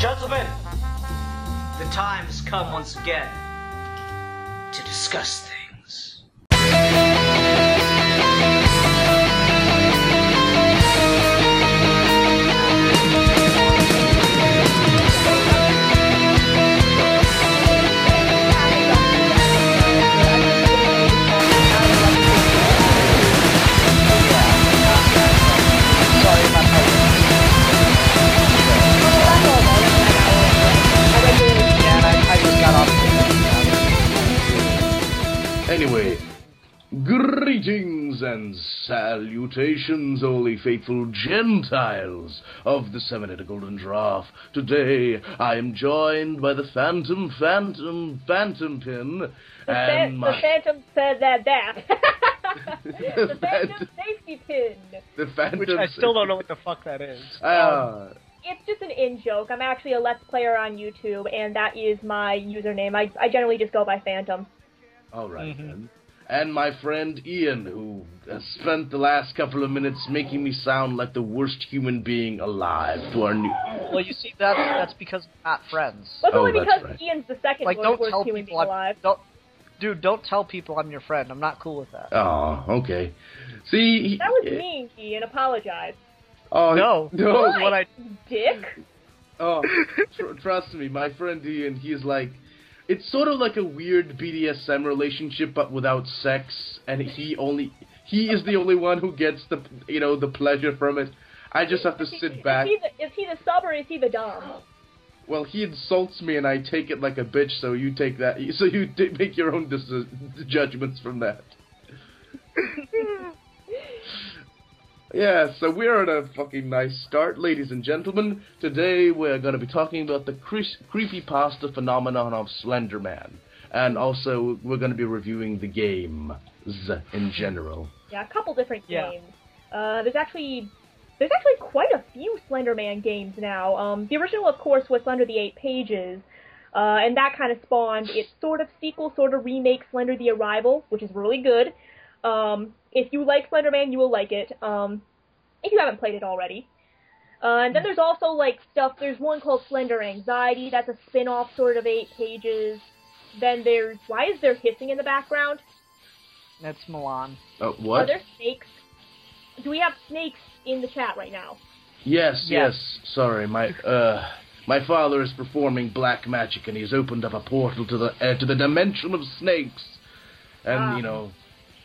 Gentlemen, the time has come once again to discuss things. Anyway, greetings and salutations, holy faithful Gentiles of the Seven-Headed Golden Giraffe. Today, I am joined by the Phantom Pin, and the Phantom said that. The Phantom Safety Pin. The Phantom, which I still don't know what the fuck that is. It's just an in-joke. I'm actually a Let's Player on YouTube, and that is my username. I generally just go by Phantom. Alright then. And my friend Ian, who has spent the last couple of minutes making me sound like the worst human being alive to our new... Well, you see, that's because we're not friends. Well, it's only because Ian's the second worst human being alive. Don't tell people I'm your friend. I'm not cool with that. Oh, okay. See... That was mean, Ian. Apologize. Oh, no. What I... Dick? Oh, trust me, my friend Ian, he's like... It's sort of like a weird BDSM relationship, but without sex, and he is the only one who gets the pleasure from it. I just have to sit back. Is he the sub or is he the dom? Well, he insults me, and I take it like a bitch. So you take that. So you make your own judgments from that. Yeah, so we're at a fucking nice start, ladies and gentlemen. Today we're going to be talking about the creepypasta phenomenon of Slenderman. And also, we're going to be reviewing the games in general. Yeah, a couple different games. There's actually quite a few Slenderman games now. The original, of course, was Slender the 8 Pages. And that kind of spawned its sort of sequel, sort of remake, Slender the Arrival, which is really good. If you like Slenderman, you will like it, if you haven't played it already. And then there's also, like, stuff, there's one called Slender Anxiety, that's a spin-off sort of 8 Pages. Then there's, why is there hissing in the background? That's Milan. What? Are there snakes? Do we have snakes in the chat right now? Yes. Sorry, my father is performing black magic, and he's opened up a portal to the dimension of snakes. And,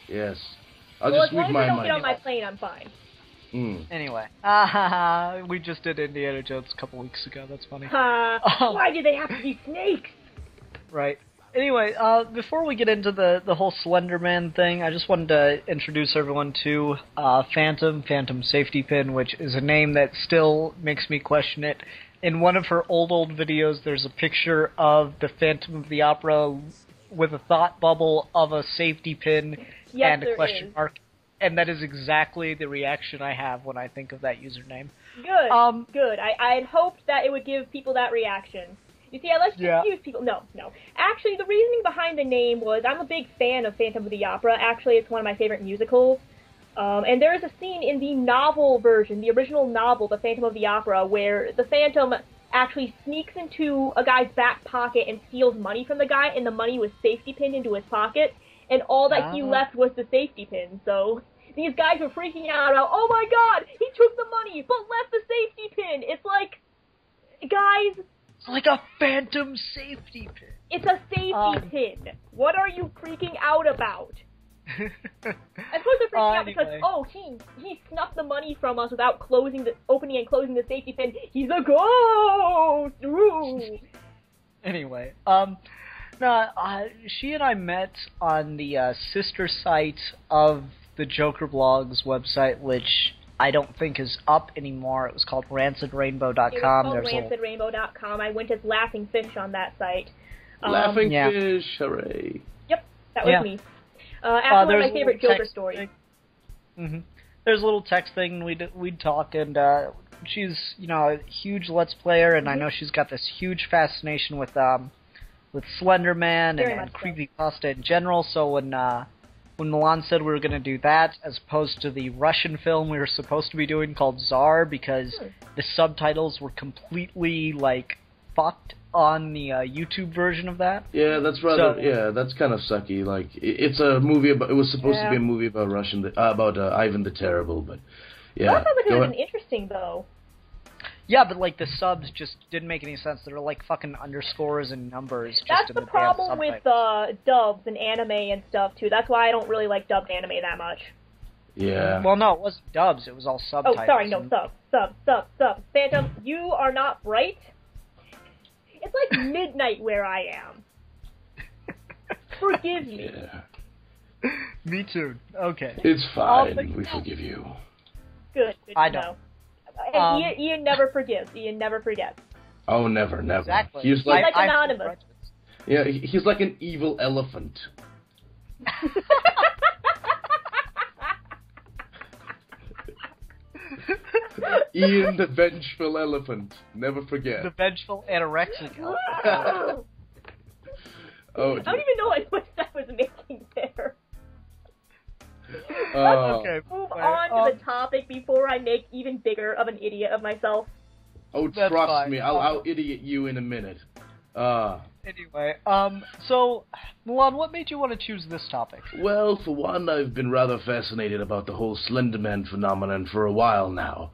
yes. I'll just mute my mic. As long as I don't get on my plane, I'm fine. Anyway, we just did Indiana Jones a couple weeks ago. That's funny. Why do they have to be snakes? Right. Anyway, before we get into the whole Slenderman thing, I just wanted to introduce everyone to Phantom Saftey Pin, which is a name that still makes me question it. In one of her old videos, there's a picture of the Phantom of the Opera with a thought bubble of a safety pin and a question mark. And that is exactly the reaction I have when I think of that username. Good, good. I had hoped that it would give people that reaction. You see, I like to confuse people. No. Actually, the reasoning behind the name was I'm a big fan of Phantom of the Opera. Actually, it's one of my favorite musicals. And there is a scene in the novel version, the original novel, The Phantom of the Opera, where the Phantom actually sneaks into a guy's back pocket and steals money from the guy, and the money was safety pinned into his pocket. And all that he left was the safety pin, so these guys were freaking out about, oh my god, he took the money, but left the safety pin! It's like, guys... It's like a phantom safety pin. It's a safety pin. What are you freaking out about? I suppose they're freaking out because, he snuffed the money from us without opening and closing the safety pin. He's a ghost! Ooh. Anyway, she and I met on the sister site of the Joker Blogs website, which I don't think is up anymore. It was called rancedrainbow.com. It was called rancedrainbow.com. I went as Laughing Fish on that site. Laughing Fish, hooray. Yep, that was me. Actually, one of my favorite Joker stories. Mm-hmm. There's a little text thing we'd talk, and she's a huge Let's Player, and I know she's got this huge fascination with Slenderman and creepypasta in general. So when Milan said we were going to do that, as opposed to the Russian film we were supposed to be doing called Tsar, because the subtitles were completely fucked on the YouTube version of that. Yeah, that's that's kind of sucky. Like it's a movie about. It was supposed to be a movie about about Ivan the Terrible, but yeah. That sounds like it would have been interesting though. Yeah, but the subs just didn't make any sense. They're fucking underscores and numbers. That's the problem with dubs and anime and stuff too. That's why I don't really like dubbed anime that much. Yeah. Well, no, it wasn't dubs. It was all subtitles. Oh, sorry, no, sub. Phantom, you are not bright. It's like midnight where I am. Forgive me. Yeah. Me too. Okay. It's fine. We forgive you. Good I to don't. know. And Ian never forgives. Ian never forgets. Oh, never. Exactly. He's like anonymous. Yeah, he's like an evil elephant. Ian the vengeful elephant. Never forget. The vengeful anorexic elephant. Oh, I don't even know what voice I was making there. Okay. Move on to the topic before I make even bigger of an idiot of myself. Oh, That's trust fine. me, I'll idiot you in a minute. Anyway, so, Milan, what made you want to choose this topic? Well, for one, I've been rather fascinated about the whole Slenderman phenomenon for a while now.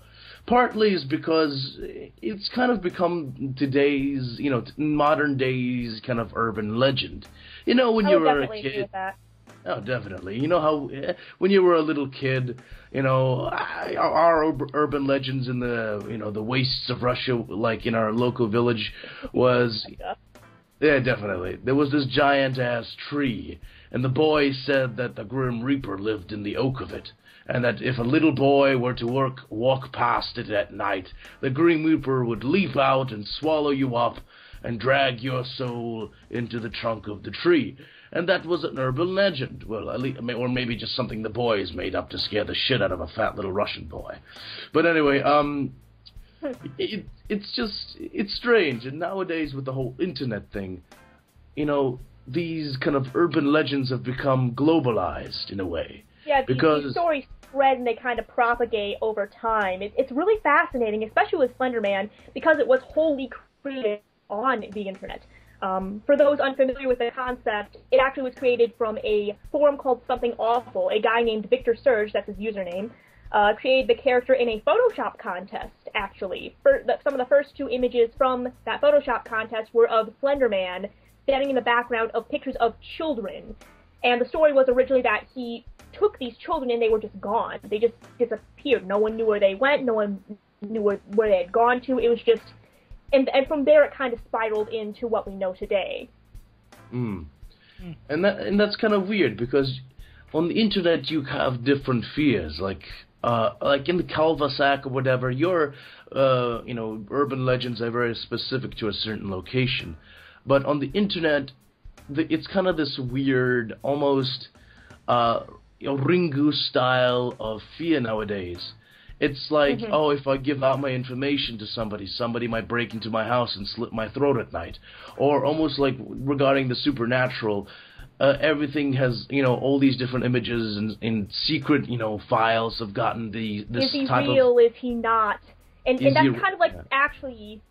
Partly is because it's kind of become today's, modern days kind of urban legend. When you were a kid. Agree with that. Oh, definitely. You know how when you were a little kid, our urban legends in the wastes of Russia, like in our local village, was yeah, definitely. There was this giant-ass tree, and the boy said that the Grim Reaper lived in the oak of it, and that if a little boy were to walk past it at night, the Grim Reaper would leap out and swallow you up and drag your soul into the trunk of the tree. And that was an urban legend. Well, at least, or maybe just something the boys made up to scare the shit out of a fat little Russian boy. But anyway, it's strange. And nowadays with the whole internet thing, these kind of urban legends have become globalized in a way. Yeah, because these stories spread and they kind of propagate over time. It's really fascinating, especially with Slenderman, because it was wholly created on the internet. For those unfamiliar with the concept, it actually was created from a forum called Something Awful. A guy named Victor Surge, that's his username, created the character in a Photoshop contest, actually. Some of the first two images from that Photoshop contest were of Slenderman standing in the background of pictures of children. And the story was originally that he took these children and they were just gone. They just disappeared. No one knew where they went. No one knew where they had gone to. It was just... And from there, it kind of spiraled into what we know today. And that's kind of weird because on the internet you have different fears, like in the Calvasac or whatever. Your urban legends are very specific to a certain location, but on the internet, it's kind of this weird, almost Ringu style of fear nowadays. It's like, if I give out my information to somebody might break into my house and slit my throat at night. Or almost like regarding the supernatural, everything has, all these different images and secret, files have gotten this type of... Is he real? Is he not? And that's kind of like, actually,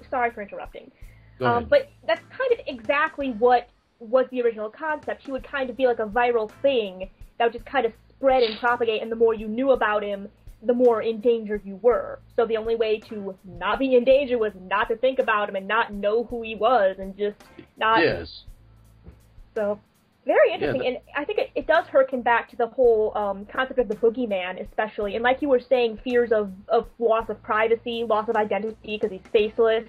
sorry for interrupting. But that's kind of exactly what was the original concept. He would kind of be like a viral thing that would just kind of spread and propagate, and the more you knew about him, the more in danger you were. So the only way to not be in danger was not to think about him and not know who he was and just not... Yes. So, very interesting. And I think it does harken back to the whole concept of the boogeyman, especially. And like you were saying, fears of loss of privacy, loss of identity because he's faceless,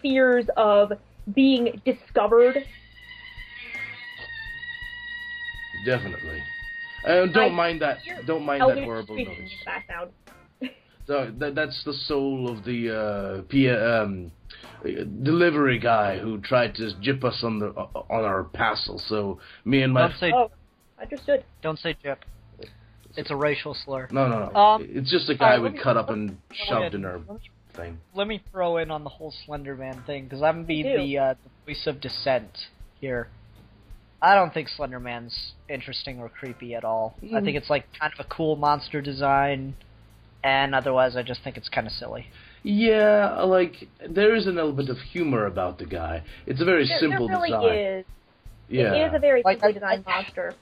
fears of being discovered. Definitely. Don't mind that horrible noise. So that's the soul of the delivery guy who tried to jip us on our parcel. So me and my understood. Don't say jip. It's a racial slur. No. It's just a guy we cut up and shoved in her thing. Let me throw in on the whole Slenderman thing, because I'm going to be the voice of dissent here. I don't think Slenderman's interesting or creepy at all. I think it's like kind of a cool monster design, and otherwise I just think it's kind of silly. Yeah, like, there is an element of humor about the guy. It's a very simple design. There really is. Yeah. It is a very simply designed monster.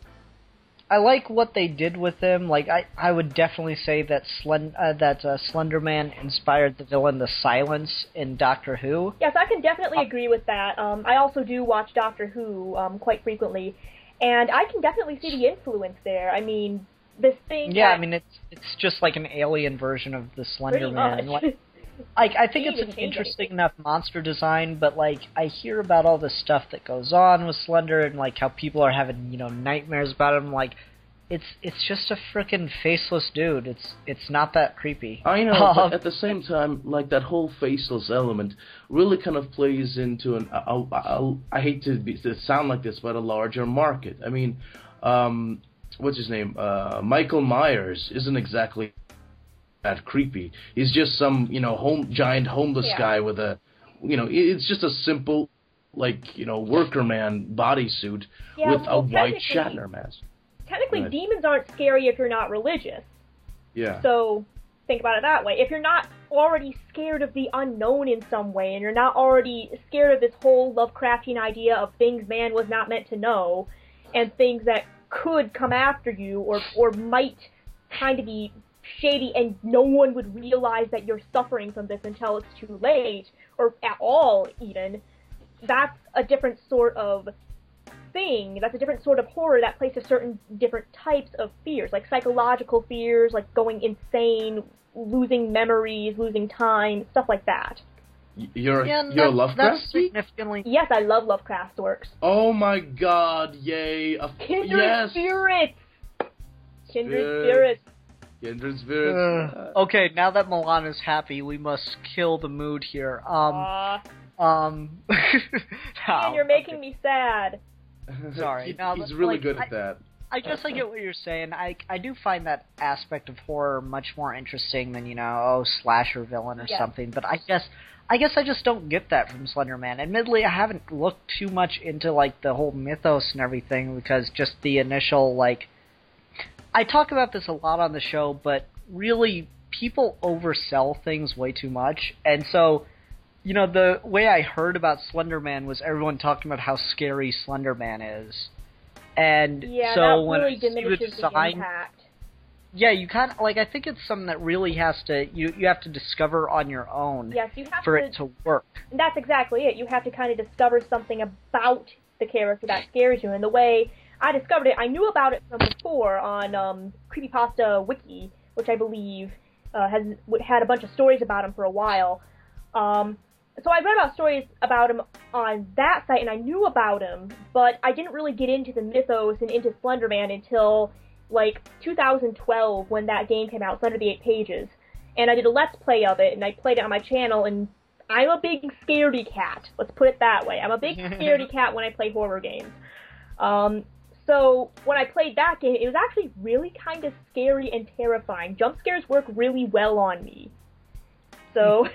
I like what they did with him. Like, I would definitely say that Slenderman inspired the villain The Silence in Doctor Who. Yes, I can definitely agree with that. I also do watch Doctor Who quite frequently, and I can definitely see the influence there. I mean, this thing... Yeah, I mean, it's just like an alien version of the Slenderman. Like, I think it's an interesting enough monster design, but, like, I hear about all the stuff that goes on with Slender and, like, how people are having, nightmares about him. Like, it's just a frickin' faceless dude. It's not that creepy. I know, but at the same time, like, that whole faceless element really kind of plays into I hate to sound like this, but a larger market. I mean, what's his name? Michael Myers isn't exactly that creepy. He's just some, giant homeless guy with a, it's just a simple, worker man bodysuit with a white Shatner mask. Technically, demons aren't scary if you're not religious. Yeah. So, think about it that way. If you're not already scared of the unknown in some way, and you're not already scared of this whole Lovecraftian idea of things man was not meant to know, and things that could come after you, or might kind of be shady, and no one would realize that you're suffering from this until it's too late, or at all even, that's a different sort of thing. That's a different sort of horror that plays to certain different types of fears, like psychological fears, like going insane, losing memories, losing time, stuff like that. You're a Lovecraft geek? Yes, I love Lovecraft's works. Oh my god, yay. Kindred spirits! Kindred spirits. Kindred spirits. Okay, now that Milan is happy, we must kill the mood here. Man, you're making me sad. Sorry. He's really good at that. I guess I get what you're saying. I do find that aspect of horror much more interesting than, slasher villain or something, but I guess I just don't get that from Slenderman. Admittedly, I haven't looked too much into, the whole mythos and everything, because just the initial, I talk about this a lot on the show, but really, people oversell things way too much, and so, the way I heard about Slenderman was everyone talking about how scary Slenderman is, and so that when really I see the diminishes the design, impact. yeah, you kind of, I think it's something that really has to, you have to discover on your own for it to work. That's exactly it. You have to kind of discover something about the character that scares you, and the way I discovered it, I knew about it from before on Creepypasta Wiki, which I believe has had a bunch of stories about him for a while. So I read about stories about him on that site, and I knew about him, but I didn't really get into the mythos and into Slenderman until, 2012, when that game came out, Slender the 8 Pages. And I did a Let's Play of it, and I played it on my channel, and I'm a big scaredy cat. Let's put it that way. I'm a big scaredy cat when I play horror games. So when I played that game, it was actually really kind of scary and terrifying. Jump scares work really well on me. So...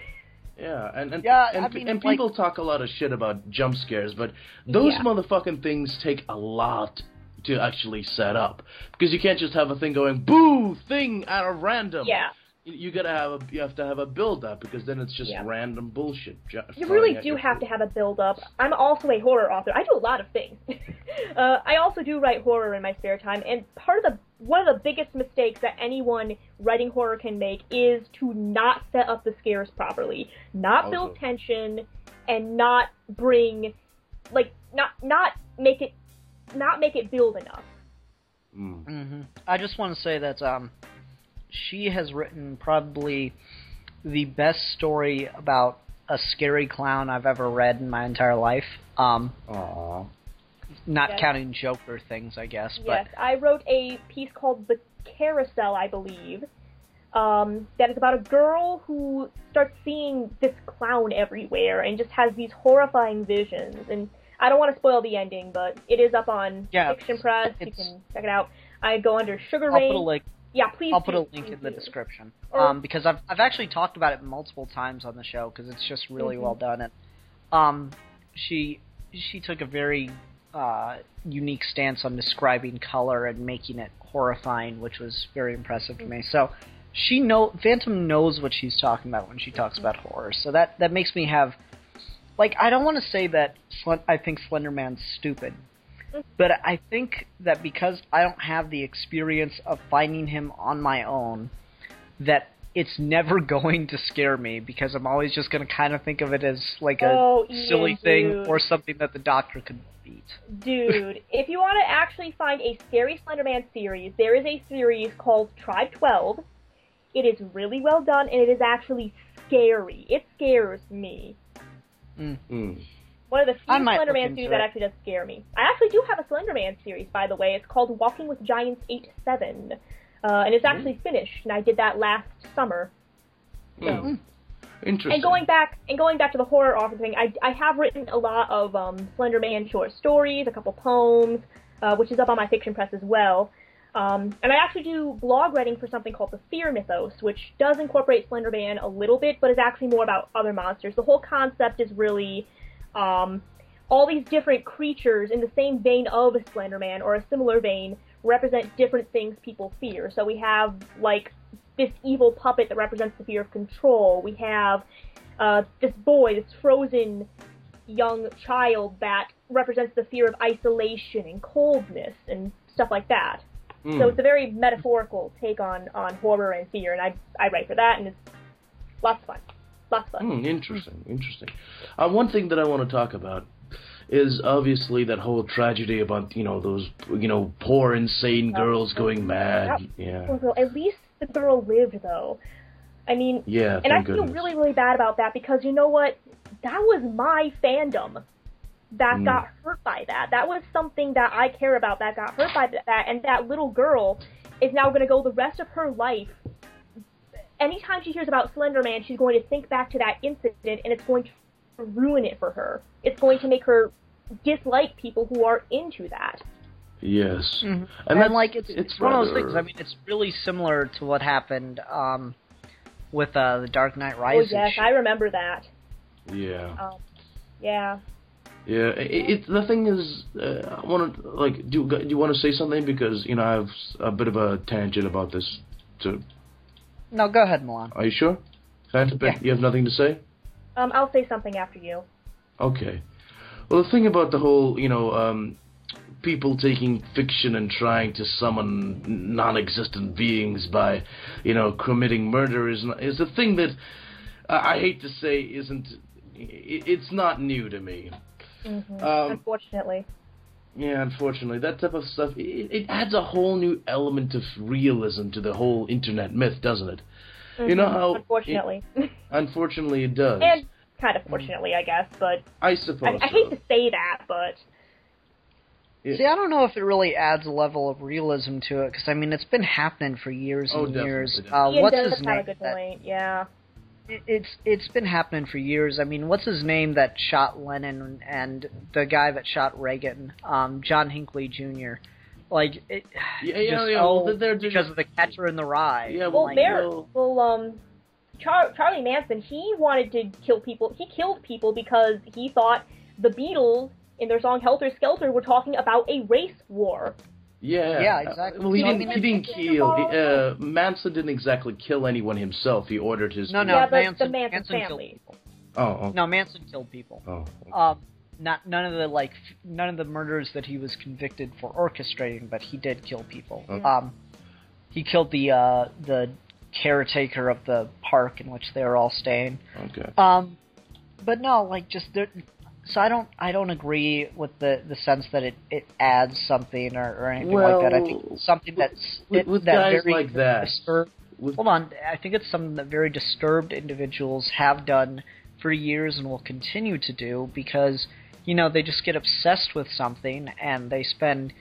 Yeah, and people talk a lot of shit about jump scares, but those motherfucking things take a lot to actually set up, because you can't just have a thing going boo thing out of random. Yeah. You have to have a build up, because then it's just random bullshit. You really do have to have a build up. I'm also a horror author. I do a lot of things. I also do write horror in my spare time, and one of the biggest mistakes that anyone writing horror can make is to not set up the scares properly, not build tension, and not bring, not make it build enough. Mm-hmm. I just want to say that she has written probably the best story about a scary clown I've ever read in my entire life. Aww. Not counting Joker things, I guess. But yes, I wrote a piece called The Carousel, I believe, that is about a girl who starts seeing this clown everywhere and just has these horrifying visions. And I don't want to spoil the ending, but it is up on Fiction Press. You can check it out. I go under Sugar Rain. I'll put a link Yeah, please. I'll put a do, link in the description. Or, because I've actually talked about it multiple times on the show because it's just really well done. And she took a very unique stance on describing color and making it horrifying, which was very impressive to me. So Phantom knows what she's talking about when she talks about horror. So that makes me have, like, I don't want to say that I think Slenderman's stupid, but I think that because I don't have the experience of finding him on my own, that it's never going to scare me because I'm always just going to kind of think of it as like a silly thing or something that the doctor could beat. Dude, if you want to actually find a scary Slenderman series, there is a series called Tribe 12. It is really well done, and it is actually scary. It scares me. One of the few Slenderman series that actually does scare me. I actually do have a Slenderman series, by the way. It's called Walking with Giants 8-7. And it's actually finished, and I did that last summer. So. Interesting. And going back to the horror author thing, I have written a lot of Slenderman short stories, a couple poems, which is up on my fiction press as well. And I actually do blog writing for something called the Fear Mythos, which does incorporate Slenderman a little bit, but is actually more about other monsters. The whole concept is really all these different creatures in the same vein of a Slenderman, or a similar vein, represent different things people fear. So we have, like, this evil puppet that represents the fear of control. We have this boy, this frozen young child that represents the fear of isolation and coldness and stuff like that. So it's a very metaphorical take on horror and fear, and I write for that, and it's lots of fun. Lots of fun. Interesting. One thing that I want to talk about is obviously that whole tragedy about, those, poor, insane girls going mad. Yeah. Well, at least the girl lived, though. I mean, yeah, and I feel really, really bad about that, because you know what? That was my fandom that got hurt by that. That was something that I care about that got hurt by that, and that little girl is now going to go the rest of her life. Anytime she hears about Slenderman, she's going to think back to that incident, and it's going to ruin it for her. It's going to make her dislike people who are into that. Yes. And like, it's one of those things. I mean, it's really similar to what happened with the Dark Knight Rises. Oh, yes, I remember that. Yeah. Yeah. Yeah, the thing is, I want to, like, do you want to say something? Because, I have a bit of a tangent about this, too. No, go ahead, Milan. Are you sure? Phantom Pin, you have nothing to say? I'll say something after you. Okay. Well, the thing about the whole, people taking fiction and trying to summon non-existent beings by, committing murder is a thing that I hate to say it's not new to me. Unfortunately. Yeah, unfortunately. That type of stuff, it adds a whole new element of realism to the whole internet myth, doesn't it? You know how... Unfortunately. Unfortunately, it does. And kind of fortunately, I guess, but... I suppose I hate to say that, but... See, I don't know if it really adds a level of realism to it, because, I mean, it's been happening for years and years. What's his name? Have a good point, yeah. It's been happening for years. I mean, what's his name that shot Lennon and the guy that shot Reagan? John Hinckley Jr. Like, they're because of the Catcher in the Rye. Yeah, Charlie Manson, he wanted to kill people. He killed people because he thought the Beatles, in their song Helter Skelter, were talking about a race war. Yeah, exactly. Well, he didn't kill. Manson didn't exactly kill anyone himself. He ordered his... the Manson family. Oh. No, Manson killed people. Oh. None of the murders that he was convicted for orchestrating, but he did kill people. Okay. He killed the caretaker of the park in which they were all staying. Okay. But no, like, just there. So I don't agree with the sense that it adds something or anything like that. I think it's something with guys very like that. Hold on, I think it's something that very disturbed individuals have done for years and will continue to do, because they just get obsessed with something and they spend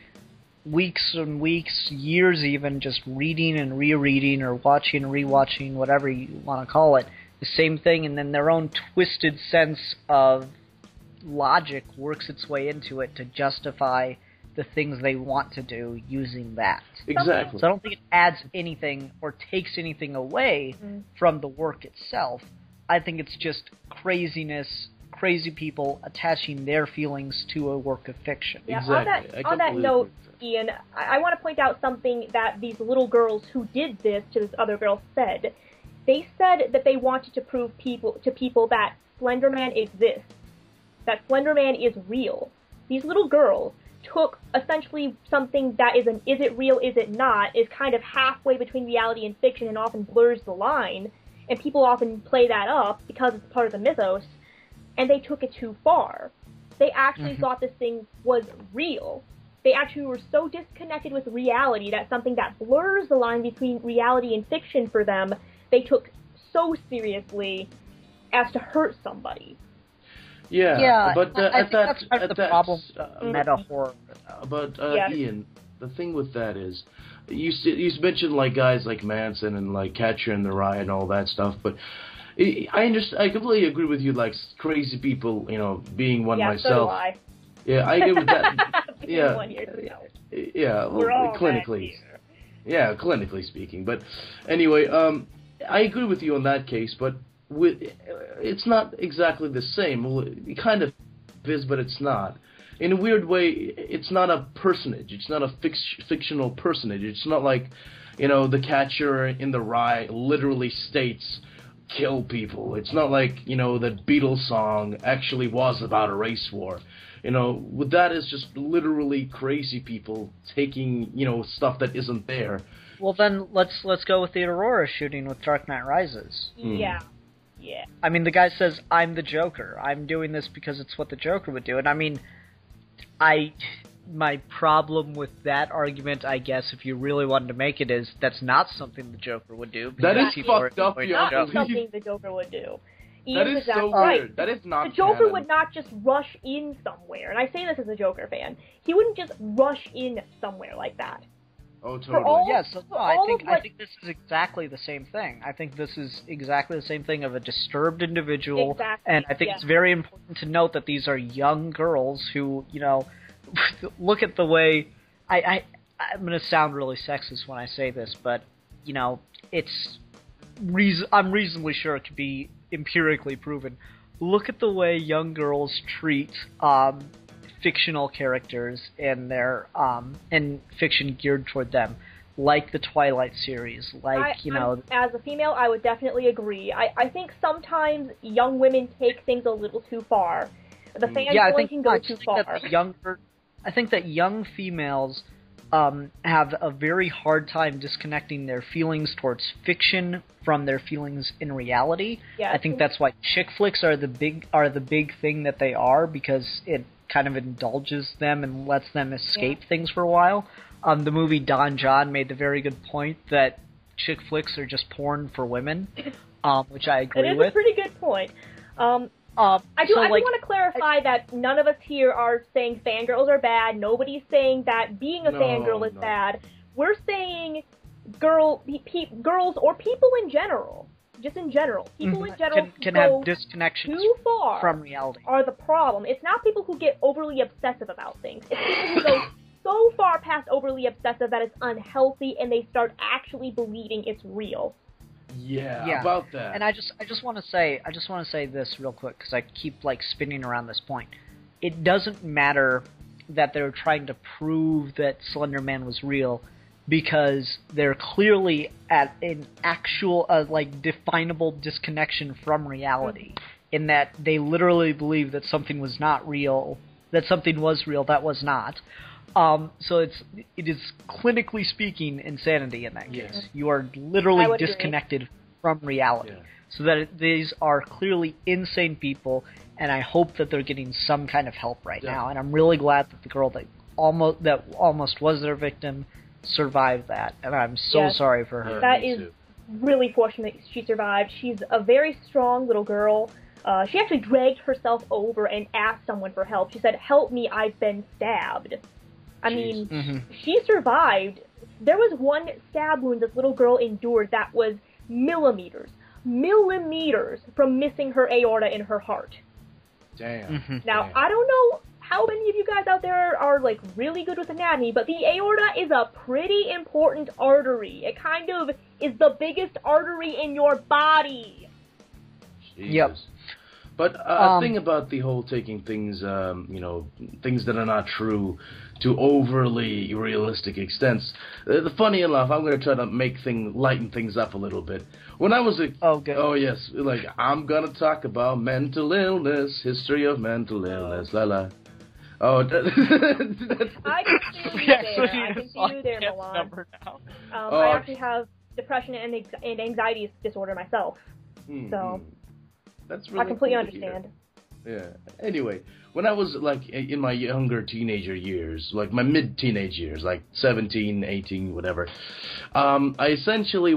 weeks and weeks, years even, just reading and rereading or watching and rewatching, whatever you want to call it, the same thing, and then their own twisted sense of logic works its way into it to justify the things they want to do using that. Exactly. So I don't think it adds anything or takes anything away from the work itself. I think it's just craziness, crazy people attaching their feelings to a work of fiction. Yeah, Exactly. On that note, Ian, I want to point out something that these little girls who did this to this other girl said. They said that they wanted to prove to people that Slenderman exists, that Slenderman is real. These little girls took essentially something that is it real, is it not, is kind of halfway between reality and fiction and often blurs the line, and people often play that up because it's part of the mythos, and they took it too far. They actually thought this thing was real. They actually were so disconnected with reality that something that blurs the line between reality and fiction for them, they took so seriously as to hurt somebody. Yeah, but I think that's part of the problem with meta-horror. But Ian, the thing with that is, you mentioned like guys like Manson and like Catcher in the Rye and all that stuff, but I completely agree with you. Like crazy people, being one myself. So do I. Yeah, I agree with that. Yeah, 1 year ago. Yeah, We're all clinically. Yeah, clinically speaking. But anyway, I agree with you on that case, but it's not exactly the same. Well, it kind of is, but it's not. In a weird way, it's not a personage. It's not a fictional personage. It's not like, the Catcher in the Rye literally states, kill people. It's not like, that Beatles song actually was about a race war. With that is just literally crazy people taking, stuff that isn't there. Well, then let's go with the Aurora shooting with Dark Knight Rises. Yeah. I mean, the guy says, I'm the Joker. I'm doing this because it's what the Joker would do. And I mean, my problem with that argument, I guess, if you really wanted to make it, is that's not something the Joker would do. That is fucked up, Not something the Joker would do. That is so right. weird. That is not The Joker canon. would not just rush in somewhere, and I say this as a Joker fan. He wouldn't just rush in somewhere like that. Oh, totally. I think this is exactly the same thing. I think this is exactly the same thing of a disturbed individual, and I think it's very important to note that these are young girls who, look at the way... I'm going to sound really sexist when I say this, but, it's... I'm reasonably sure it could be empirically proven. Look at the way young girls treat fictional characters in their in fiction geared toward them, like the Twilight series, as a female, I would definitely agree. I think sometimes young women take things a little too far. The fanboy can go too far. I think that young females have a very hard time disconnecting their feelings towards fiction from their feelings in reality. Yeah, I think that's why chick flicks are the big thing that they are, because it kind of indulges them and lets them escape things for a while. The movie Don John made the very good point that chick flicks are just porn for women, which I agree with. It is a pretty good point. I do want to clarify that none of us here are saying fangirls are bad. Nobody's saying that being a fangirl is bad. We're saying girls or people in general, just in general, people in general can have disconnections too far from reality are the problem. It's not people who get overly obsessive about things. It's people who go so far past overly obsessive that it's unhealthy and they start actually believing it's real. Yeah, about that. And I just want to say this real quick, because I keep spinning around this point. It doesn't matter that they're trying to prove that Slender Man was real, because they're clearly at an actual definable disconnection from reality, in that they literally believe that something was not real, that something was real that was not. So it is clinically speaking insanity in that case. Yes. You are literally disconnected from reality. Yeah. So that these are clearly insane people, and I hope that they're getting some kind of help right now. And I'm really glad that the girl that almost was their victim survived that, and I'm so sorry for her. That is really fortunate she survived. She's a very strong little girl. She actually dragged herself over and asked someone for help. She said, "Help me, I've been stabbed." I mean, she survived. There was one stab wound this little girl endured that was millimeters from missing her aorta in her heart. Damn. Now, I don't know how many of you guys out there are, like, really good with anatomy, but the aorta is a pretty important artery. It kind of is the biggest artery in your body. Jesus. Yep. But a thing about the whole taking things, things that are not true to overly realistic extents. Funny enough, I'm going to try to lighten things up a little bit. When I was oh yes, like I'm going to talk about mental illness, history of mental illness, la la. Oh, that's I can see you there. I can see you there, Milan. I actually have depression and anxiety disorder myself, so. That's really I completely cool understand. Yeah. Anyway, when I was, like, in my younger teenager years, like my mid-teenage years, like 17, 18, whatever, I essentially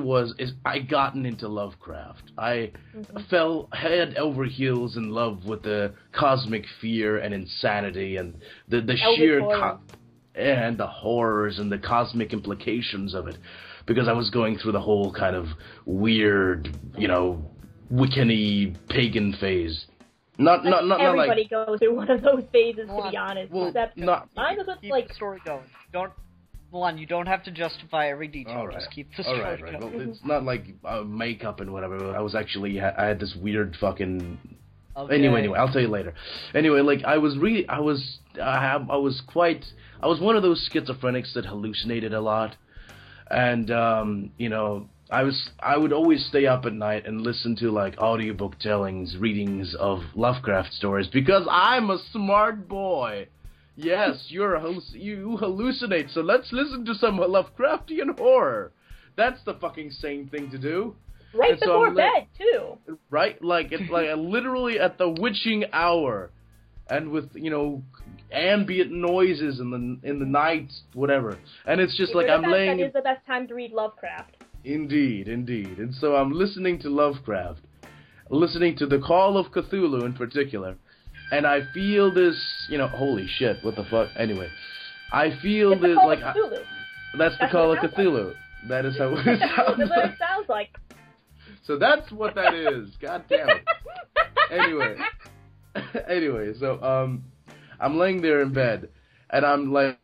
I gotten into Lovecraft. I fell head over heels in love with the cosmic fear and insanity and the sheer and the horrors and the cosmic implications of it, because I was going through the whole kind of weird, Wiccan-y pagan phase. Not everybody like goes through one of those phases, to be honest. Well, mine was keep like the story going. Milan, you don't have to justify every detail. All right. Just keep the story going. Well, it's not like makeup and whatever. I was actually I had this weird fucking. Okay. Anyway, I'll tell you later. Anyway, like I was one of those schizophrenics that hallucinated a lot, and I would always stay up at night and listen to, like, audiobook readings of Lovecraft stories, because I'm a smart boy. Yes, you hallucinate, so let's listen to some Lovecraftian horror. That's the fucking sane thing to do. Right before bed, too. Right? Like, it's like literally at the witching hour, and with, ambient noises in the night, whatever. And it's just I'm laying... That is the best time to read Lovecraft. Indeed. And so I'm listening to Lovecraft, listening to the Call of Cthulhu in particular, and I feel this, holy shit, what the fuck? Anyway, I feel this, like, that's the Call of Cthulhu. That is how it sounds like. That's what it sounds like. So that's what that is. God damn it. Anyway, so, I'm laying there in bed, and I'm, like,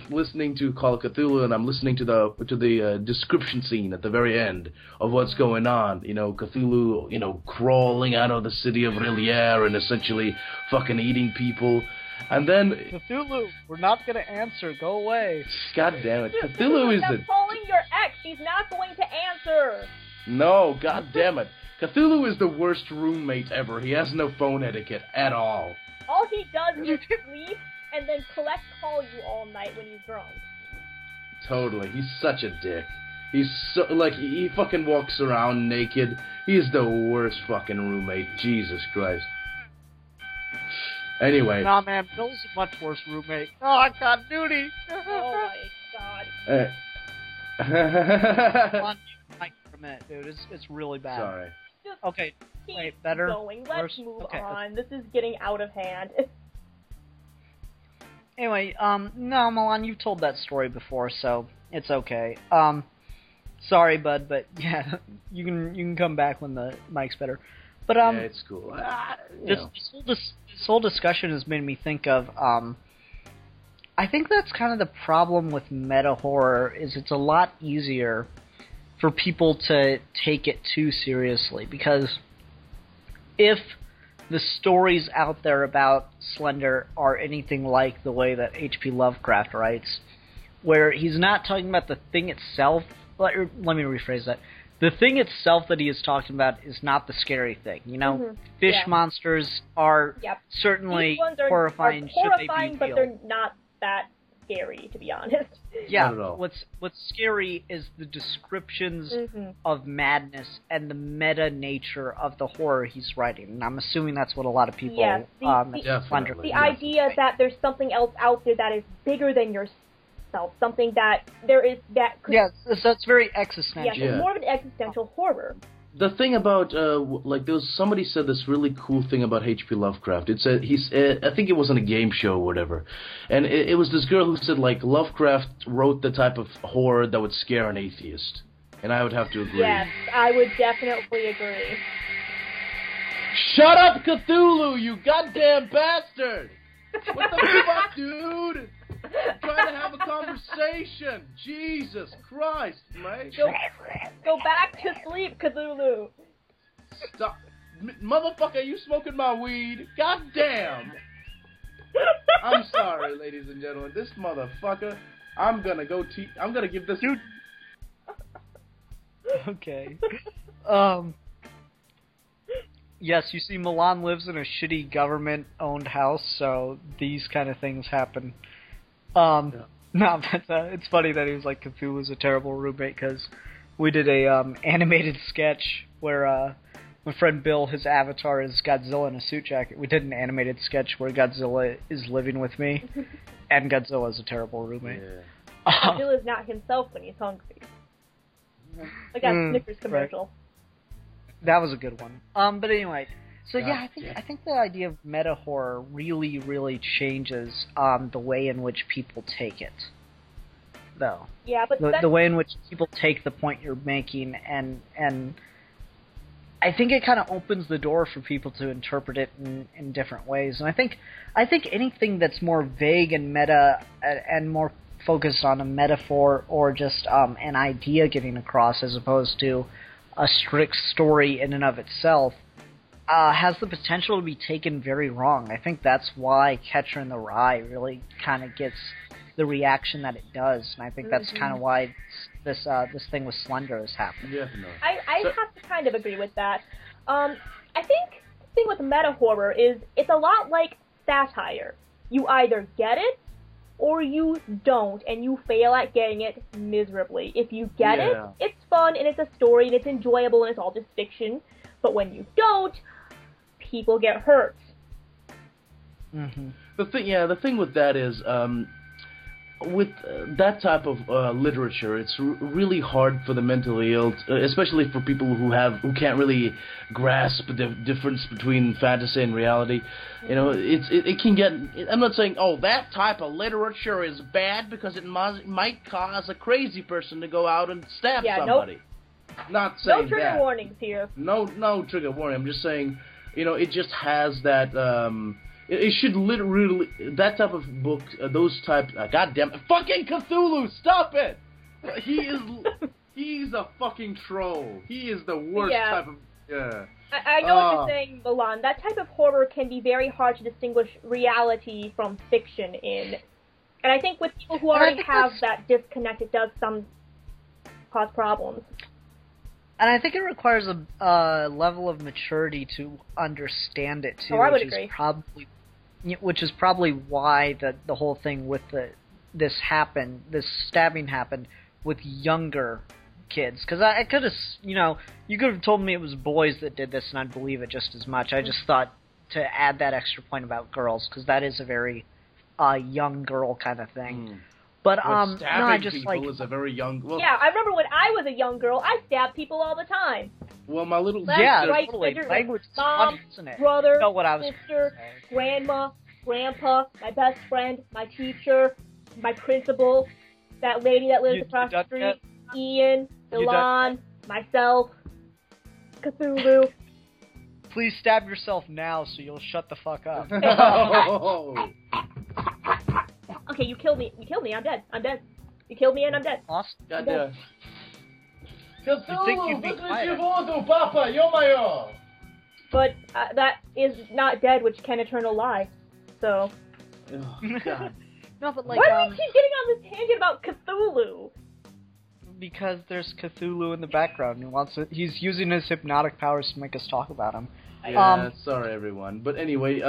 listening to Call of Cthulhu, and I'm listening to the description scene at the very end of what's going on. Cthulhu, crawling out of the city of R'lyeh and essentially fucking eating people. And then Cthulhu, we're not gonna answer. Go away. God damn it, Cthulhu is Stop calling your ex. She's not going to answer. No, god damn it. Cthulhu is the worst roommate ever. He has no phone etiquette at all. All he does is sleep and then call you all night when he's drunk. Totally. He's such a dick. He's so, he fucking walks around naked. He's the worst fucking roommate. Jesus Christ. Anyway. Nah, man, Bill's a much worse roommate. Oh, continuity! Oh my god. Come on, Mike, for a minute, dude. It's really bad. Sorry. Just okay, wait, better? Going. Let's worse? move okay. on. This is getting out of hand. Anyway, no, Milan, you've told that story before, so it's okay. Sorry, bud, but you can come back when the mic's better. But yeah, it's cool. This whole discussion has made me think of I think that's kind of the problem with meta horror, is it's a lot easier for people to take it too seriously, because if the stories out there about Slender are anything like the way that H.P. Lovecraft writes, where he's not talking about the thing itself. Let me rephrase that. The thing itself that he is talking about is not the scary thing. Fish monsters are certainly horrifying. Horrifying, but they're not that scary, to be honest. Yeah, what's scary is the descriptions of madness and the meta nature of the horror he's writing. And I'm assuming that's what a lot of people... Yeah, the idea that there's something else out there that is bigger than yourself, something that there is that could... Yeah, that's very existential. Yeah, it's more of an existential horror. The thing about, somebody said this really cool thing about H.P. Lovecraft. It said, I think it was on a game show or whatever, and it was this girl who said, Lovecraft wrote the type of horror that would scare an atheist. And I would have to agree. Yes, I would definitely agree. Shut up, Cthulhu, you goddamn bastard! What the fuck, dude? I'm trying to have a conversation. Jesus Christ, mate. Go back to sleep, Cthulhu. Stop. Motherfucker, you smoking my weed? God damn. I'm sorry, ladies and gentlemen. This motherfucker, I'm gonna give this... Dude. Okay. Yes, you see, Milan lives in a shitty government-owned house, so these kind of things happen. No, but it's funny that he was like, Cthulhu's a terrible roommate, because we did a animated sketch where my friend Bill, his avatar is Godzilla in a suit jacket. We did an animated sketch where Godzilla is living with me, and Godzilla is a terrible roommate. Yeah. Godzilla's not himself when he's hungry. Like that Snickers commercial. Right. That was a good one. But anyway, so yeah, I think the idea of meta horror really, really changes the way in which people take it, though. Yeah, but the way in which people take the point you're making, and I think it kind of opens the door for people to interpret it in different ways. And I think anything that's more vague and meta and more focused on a metaphor or just an idea getting across as opposed to a strict story in and of itself has the potential to be taken very wrong. I think that's why Catcher in the Rye really kind of gets the reaction that it does, and I think that's kind of why this thing with Slender has happened. Yeah, no. I have to kind of agree with that. I think the thing with meta horror is it's a lot like satire. You either get it or you don't, and you fail at getting it miserably. If you get it, it's fun, and it's a story, and it's enjoyable, and it's all just fiction. But when you don't, people get hurt. Mm-hmm. The thing with that is, with that type of literature, it's really hard for the mentally ill, especially for people who can't really grasp the difference between fantasy and reality. You know, it can get. I'm not saying, oh, that type of literature is bad because it might cause a crazy person to go out and stab somebody. Nope. Not saying no trigger warnings here. No trigger warning. I'm just saying, you know, it just has that. It should literally, that type of book, those type, goddamn, fucking Cthulhu, stop it! He's a fucking troll. He is the worst type of, I know what you're saying, Milan. That type of horror can be very hard to distinguish reality from fiction in. And I think with people who already have that disconnect, it does cause problems. And I think it requires a level of maturity to understand it, too. Oh, I would agree. Which is probably why the whole thing with this stabbing happened with younger kids. Because I could have, you could have told me it was boys that did this, and I'd believe it just as much. I just thought to add that extra point about girls, because that is a very young girl kind of thing. But no, I just is a very young. Well, yeah, I remember when I was a young girl, I stabbed people all the time. Well, my little totally. Language is mom, isn't it? brother, you know what I was sister, grandma, grandpa, my best friend, my teacher, my principal, that lady that lives across the street, Ian, Milan, myself, Cthulhu. Please stab yourself now so you'll shut the fuck up. Okay, you killed me. I'm dead. You killed me and I'm dead. Awesome. Goddamn. Cthulhu, Papa, yo mayor. But that is not dead, which can eternal lie. So. Oh, God. No, but like, why do we keep getting on this tangent about Cthulhu? Because there's Cthulhu in the background. He's using his hypnotic powers to make us talk about him. Yeah, sorry everyone. But anyway,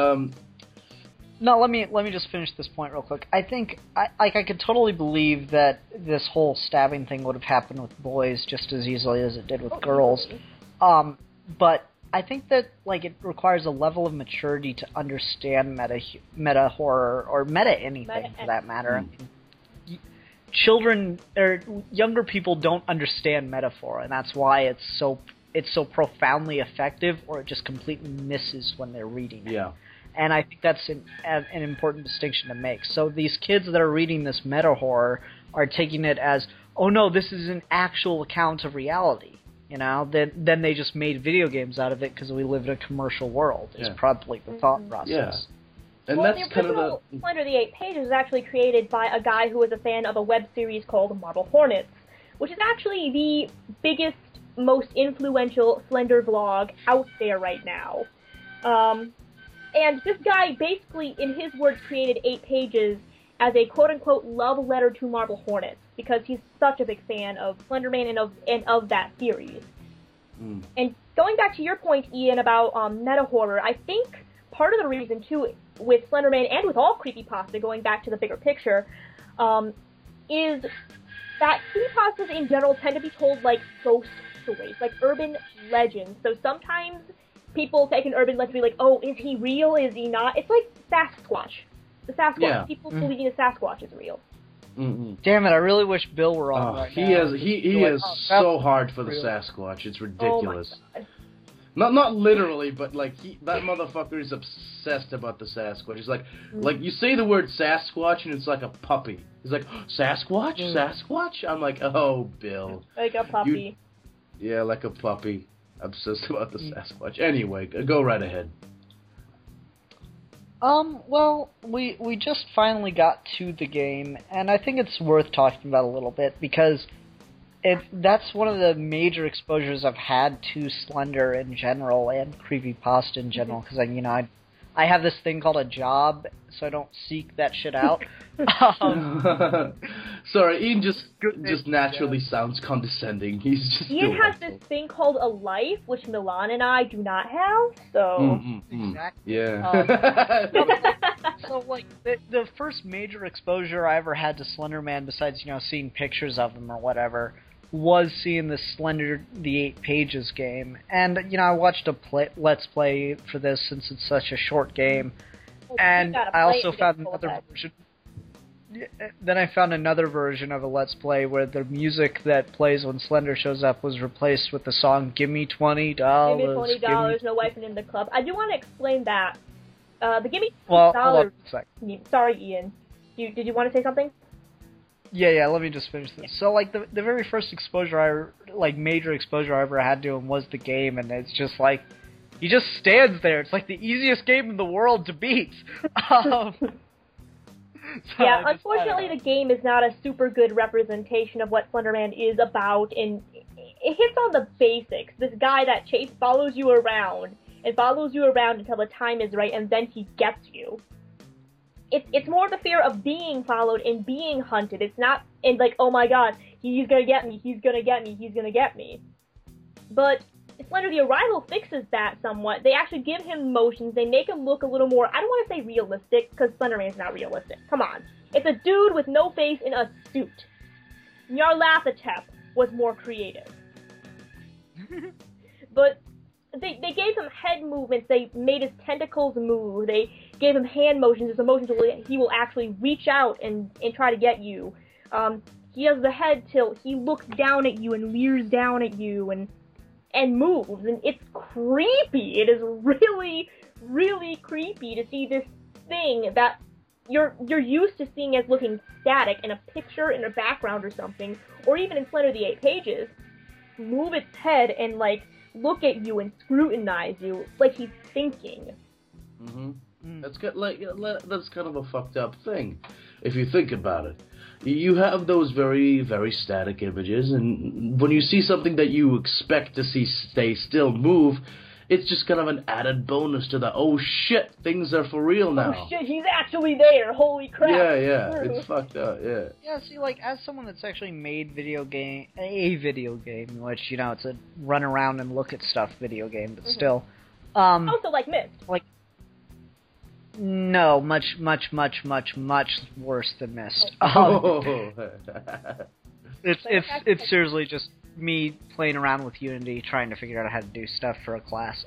No, let me just finish this point real quick. I think I could totally believe that this whole stabbing thing would have happened with boys just as easily as it did with girls. But I think that it requires a level of maturity to understand meta horror or meta anything for that matter. I mean, children or younger people don't understand metaphor, and that's why it's so profoundly effective, or it just completely misses when they're reading it. Yeah. And I think that's an important distinction to make. So these kids that are reading this meta horror are taking it as, oh no, this is an actual account of reality. Then they just made video games out of it because we live in a commercial world. Is probably the thought process. And well, that's the kind of original Slender the 8 Pages was actually created by a guy who was a fan of a web series called Marble Hornets, which is actually the biggest, most influential Slender vlog out there right now. And this guy basically, in his words, created 8 Pages as a quote-unquote love letter to Marble Hornets, because he's such a big fan of Slenderman and of that series. Mm. And going back to your point, Ian, about meta-horror, I think part of the reason, too, with Slenderman and with all creepypasta, going back to the bigger picture, is that creepypastas in general tend to be told like ghost stories, like urban legends. So sometimes people take an urban legend and be like, oh, is he real? Is he not? It's like Sasquatch. The Sasquatch. Yeah. People believing the Sasquatch is real. Mm-hmm. Damn it, I really wish Bill were on right now. He is so hard for the Sasquatch. It's ridiculous. Oh not literally, but like that motherfucker is obsessed about the Sasquatch. He's like you say the word Sasquatch and it's like a puppy. He's like, Sasquatch? Sasquatch? I'm like, oh, Bill. Like a puppy. Yeah, like a puppy. Obsessed about the Sasquatch. Anyway, go right ahead. Well, we just finally got to the game, and I think it's worth talking about a little bit, because that's one of the major exposures I've had to Slender in general, and creepypasta in general, because I have this thing called a job, so I don't seek that shit out. Sorry, Ian just naturally sounds condescending. He's just Ian has this thing called a life, which Milan and I do not have, so... Exactly. Yeah. So, like, the first major exposure I ever had to Slenderman, besides, seeing pictures of him or whatever, was seeing the Slender the 8 Pages game. And, I watched a Let's Play for this since it's such a short game. And I also found another version. Then I found another version of a Let's Play where the music that plays when Slender shows up was replaced with the song "Give Me $20." Give me $20, no wifing in the club. I do want to explain that. The "Give Me $20." Hold on a second. Sorry, Ian. Did you want to say something? Yeah. Let me just finish this. So, like, the very first major exposure I ever had to him was the game, and it's just like he just stands there. It's like the easiest game in the world to beat. So yeah, unfortunately the game is not a super good representation of what Slenderman is about, and it hits on the basics. This guy that follows you around until the time is right, and then he gets you. It's more the fear of being followed and being hunted. It's not like, oh my god, he's gonna get me, he's gonna get me, he's gonna get me. But Slender the Arrival fixes that somewhat. They actually give him motions. They make him look a little more, I don't want to say realistic, because Slenderman's not realistic. Come on. It's a dude with no face in a suit. Nyarlathotep was more creative. But they gave him head movements. They made his tentacles move. They gave him hand motions. His emotions he will actually reach out and try to get you. He has the head tilt. He looks down at you and leers down at you and moves, and it's creepy. It is really, really creepy to see this thing that you're used to seeing as looking static in a picture in a background or something, or even in Slender the 8 Pages, move its head and like look at you and scrutinize you like he's thinking. That's that's kind of a fucked up thing, if you think about it. You have those very, very static images, and when you see something that you expect to see stay still move, it's just kind of an added bonus to the, oh shit, things are for real now. Oh shit, he's actually there, holy crap. Yeah, it's fucked up, yeah. Yeah, see, like, as someone that's actually made a video game, which, it's a run around and look at stuff video game, but still. Also like Myst. Like, no, much worse than Myst. It's seriously just me playing around with Unity, trying to figure out how to do stuff for a class.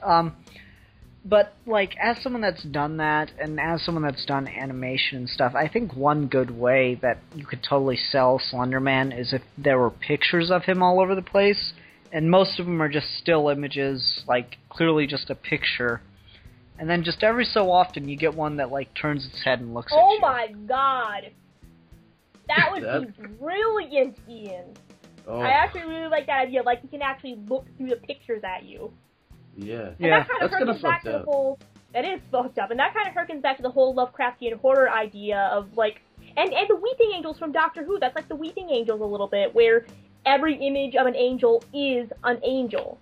But, like, as someone that's done that, and as someone that's done animation and stuff, I think one good way that you could totally sell Slenderman is if there were pictures of him all over the place, and most of them are just still images, like, clearly just a picture. And then just every so often you get one that, like, turns its head and looks at you. Oh my god! That would be brilliant, Ian. Oh. I actually really like that idea. Like, he can actually look through the pictures at you. Yeah. And that kind of brings back to the whole That is fucked up, and that kind of harkens back to the whole Lovecraftian horror idea of, like, and the weeping angels from Doctor Who. That's like the weeping angels a little bit, where every image of an angel is an angel.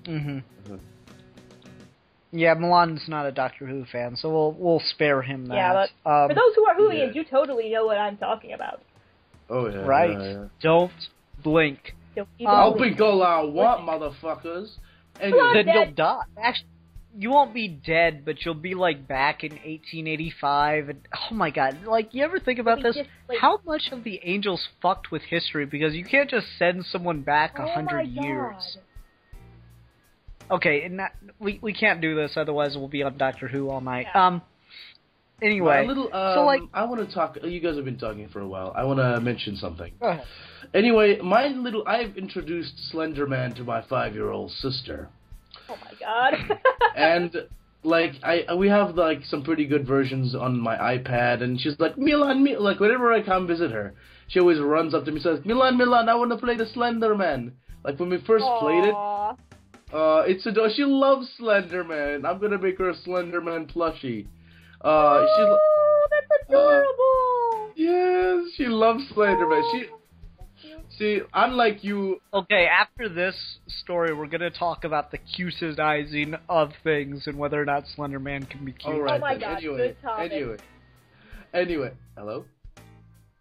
Mm-hmm. Yeah, Milan's not a Doctor Who fan, so we'll spare him that. Yeah, but for those who are Whoians, you totally know what I'm talking about. Oh, yeah. Right. Yeah. Don't blink. I'll blink all I want, motherfuckers. Anyway. Then you'll die. Actually, you won't be dead, but you'll be, like, back in 1885. And, oh, my God. Like, you ever think about this? How much of the angels fucked with history? Because you can't just send someone back 100 years. Okay, and we can't do this, otherwise we'll be on Doctor Who all night. Yeah. Anyway, so, like, I want to talk. You guys have been talking for a while. I want to mention something. Go ahead. Anyway, I've introduced Slenderman to my 5-year-old sister. Oh my God. And like we have like some pretty good versions on my iPad, and she's like, Milan, like whenever I come visit her, she always runs up to me and says, Milan, I want to play the Slenderman. Like when we first played it, she loves Slenderman. I'm gonna make her a Slenderman plushie. That's adorable. Yes, she loves Slenderman. See, unlike you... Okay, after this story, we're going to talk about the cutizing of things and whether or not Slenderman can be cute. All right, oh my God, good topic. Anyway, hello?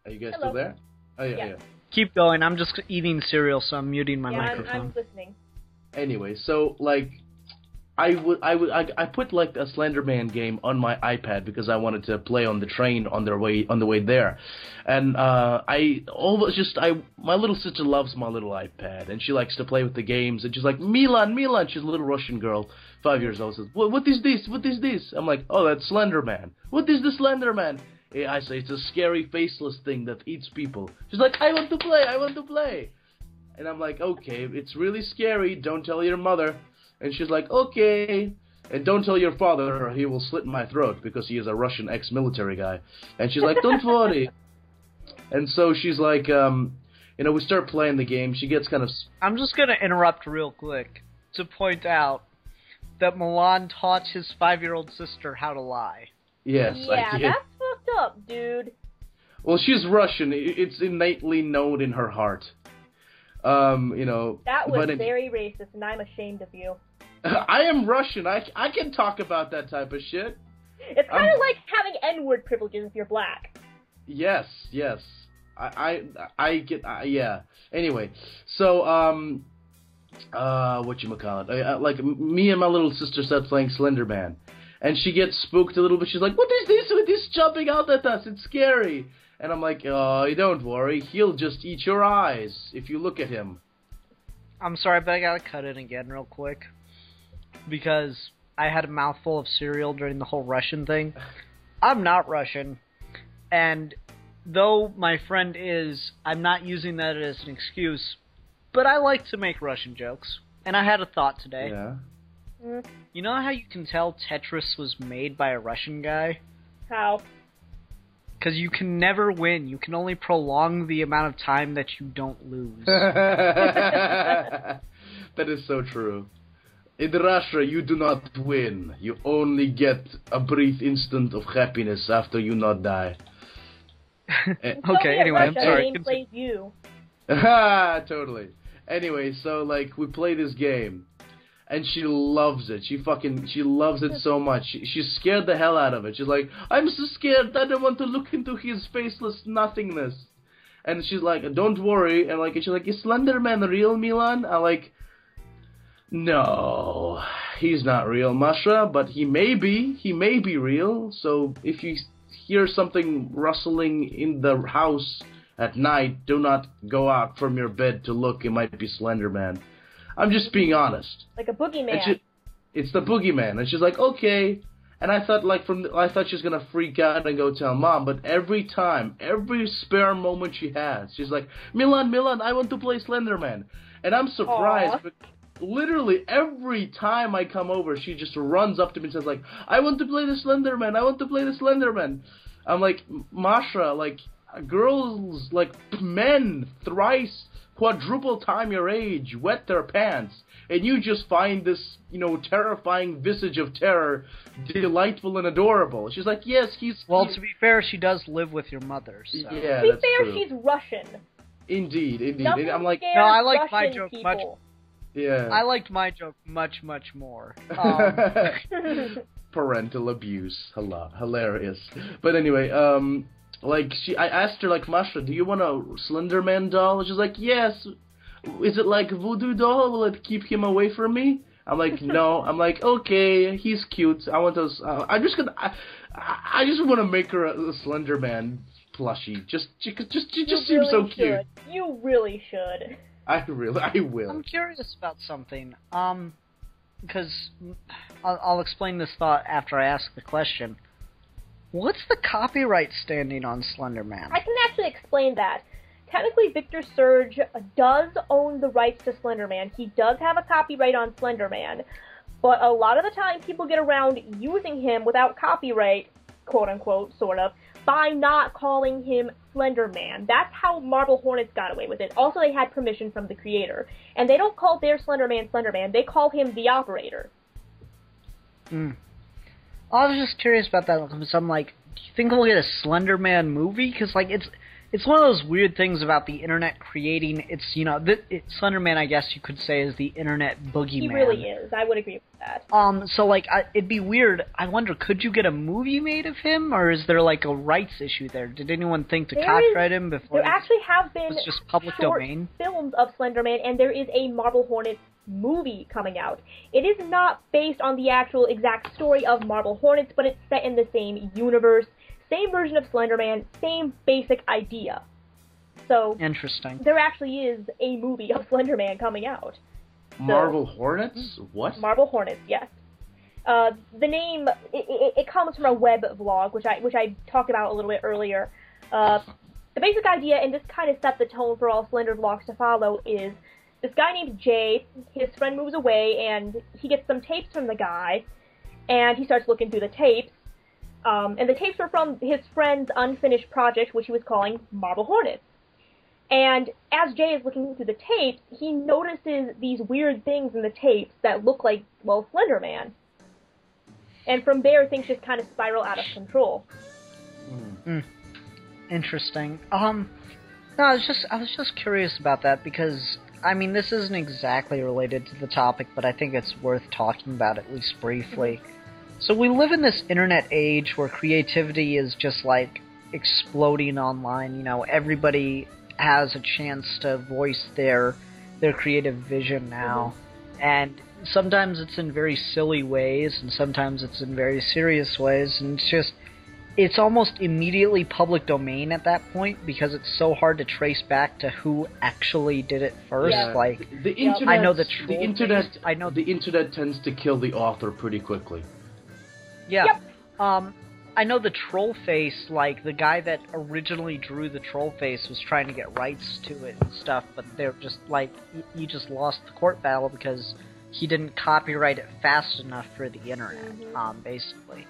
Are you guys still there? Oh, yeah. Keep going. I'm just eating cereal, so I'm muting my microphone. I'm listening. Anyway, so, like... I put like a Slenderman game on my iPad because I wanted to play on the train on the way there, and my little sister loves my little iPad and she likes to play with the games, and she's like, Milan, she's a little Russian girl, 5 years old, says, what is this? I'm like, oh, that's Slenderman. What is the Slenderman? I say, it's a scary faceless thing that eats people. She's like, I want to play. And I'm like, okay, it's really scary, don't tell your mother. And she's like, okay. And don't tell your father or he will slit my throat because he is a Russian ex-military guy. And she's like, don't worry. And so she's like, we start playing the game. She gets kind of... I'm just going to interrupt real quick to point out that Milan taught his 5-year-old sister how to lie. Yes, I did. Yeah, that's fucked up, dude. Well, she's Russian. It's innately known in her heart. That was very racist, and I'm ashamed of you. I am Russian. I can talk about that type of shit. It's kind of like having N-word privileges if you're black. Yes. I get, yeah. Anyway, so, whatchamacallit? Like, me and my little sister start playing Slenderman, and she gets spooked a little bit. She's like, what is this with this jumping out at us? It's scary. And I'm like, oh, don't worry. He'll just eat your eyes if you look at him. I'm sorry, but I gotta cut in again real quick. Because I had a mouthful of cereal during the whole Russian thing. I'm not Russian. And though my friend is, I'm not using that as an excuse. But I like to make Russian jokes. And I had a thought today. Yeah. You know how you can tell Tetris was made by a Russian guy? How? Because you can never win. You can only prolong the amount of time that you don't lose. That is so true. In Russia, you do not win. You only get a brief instant of happiness after you not die. Okay, anyway, I'm sorry. Game plays you. Totally. Anyway, so, like, we play this game. And she loves it. She loves it so much. She's scared the hell out of it. She's like, I'm so scared. I don't want to look into his faceless nothingness. And she's like, don't worry. And she's like, is Slenderman real, Milan? I'm like, no, he's not real, Masha. But he may be real. So if you hear something rustling in the house at night, do not go out from your bed to look. It might be Slenderman. I'm just being honest. Like a boogeyman. It's the boogeyman. And she's like, okay. And I thought she was going to freak out and go tell Mom. But every spare moment she has, she's like, Milan, I want to play Slenderman. And I'm surprised. But literally every time I come over, she just runs up to me and says, like, I want to play the Slenderman. I'm like, Masha, like, girls, like, men, thrice quadruple time your age, wet their pants, and you just find this, terrifying visage of terror delightful and adorable. She's like, yes, Well, to be fair, she does live with your mother, so... Yeah, to be that's fair, true. she's Russian. Indeed. Nothing And I'm like, scares no, I like my Russian joke people. much. yeah. I liked my joke much, much more. Parental abuse. Hilarious. But anyway, I asked her, like, Masha, do you want a Slenderman doll? And she's like, yes. Is it like a voodoo doll? Will it keep him away from me? I'm like, no. I'm like, okay, he's cute. I want those. I just want to make her a Slenderman plushie. Just seems really so cute. You really should. I will. I'm curious about something. Because I'll explain this thought after I ask the question. What's the copyright standing on Slenderman? I can actually explain that. Technically, Victor Surge does own the rights to Slenderman. He does have a copyright on Slenderman. But a lot of the time, people get around using him without copyright, quote-unquote, sort of, by not calling him Slenderman. That's how Marble Hornets got away with it. Also, they had permission from the creator. And they don't call their Slenderman Slenderman. They call him the Operator. I was just curious about that because I'm like, do you think we'll get a Slenderman movie? Because, like, it's one of those weird things about the internet creating. It's, Slenderman, I guess you could say, is the internet boogeyman. He really is. I would agree with that. So, like, it'd be weird. I wonder, could you get a movie made of him, or is there, like, a rights issue there? Did anyone think to copyright him before? There actually have been it's just public short domain films of Slenderman, and there is a Marble Hornets movie coming out. It is not based on the actual exact story of Marble Hornets, but it's set in the same universe, same version of Slenderman, same basic idea. So, interesting. There actually is a movie of Slenderman coming out. Marble Hornets? What? Marble Hornets, yes. The name, it comes from a web vlog, which I talked about a little bit earlier. The basic idea, and this kind of set the tone for all Slender vlogs to follow, is this guy named Jay, his friend moves away, and he gets some tapes from the guy, and he starts looking through the tapes, and the tapes were from his friend's unfinished project, which he was calling Marble Hornets. And as Jay is looking through the tapes, he notices these weird things in the tapes that look like, well, Slenderman. And from there, things just kind of spiral out of control. Interesting. No, I was just curious about that because, I mean, this isn't exactly related to the topic, but I think it's worth talking about at least briefly. So we live in this internet age where creativity is just, like, exploding online. Everybody has a chance to voice their creative vision now. And sometimes it's in very silly ways, and sometimes it's in very serious ways, and it's almost immediately public domain at that point because it's so hard to trace back to who actually did it first. Yeah. Like, the internet, I know the internet tends to kill the author pretty quickly. Yeah. Yep. I know the troll face, like, the guy that originally drew the troll face was trying to get rights to it and stuff, but they're just, like, he just lost the court battle because he didn't copyright it fast enough for the internet, basically.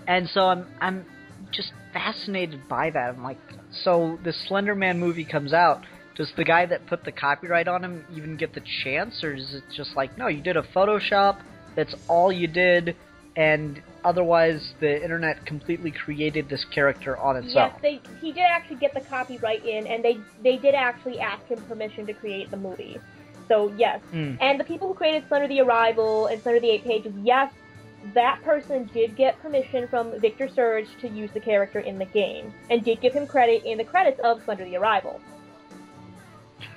And so I'm just fascinated by that. I'm like, so the Slenderman movie comes out, does the guy that put the copyright on him even get the chance, or is it just like, no, you did a Photoshop, that's all you did, and otherwise the internet completely created this character on its own? Yes, he did actually get the copyright in, and they did actually ask him permission to create the movie. So, yes. And the people who created Slender the Arrival and Slender the 8 Pages, yes, that person did get permission from Victor Surge to use the character in the game, and did give him credit in the credits of Slender the Arrival.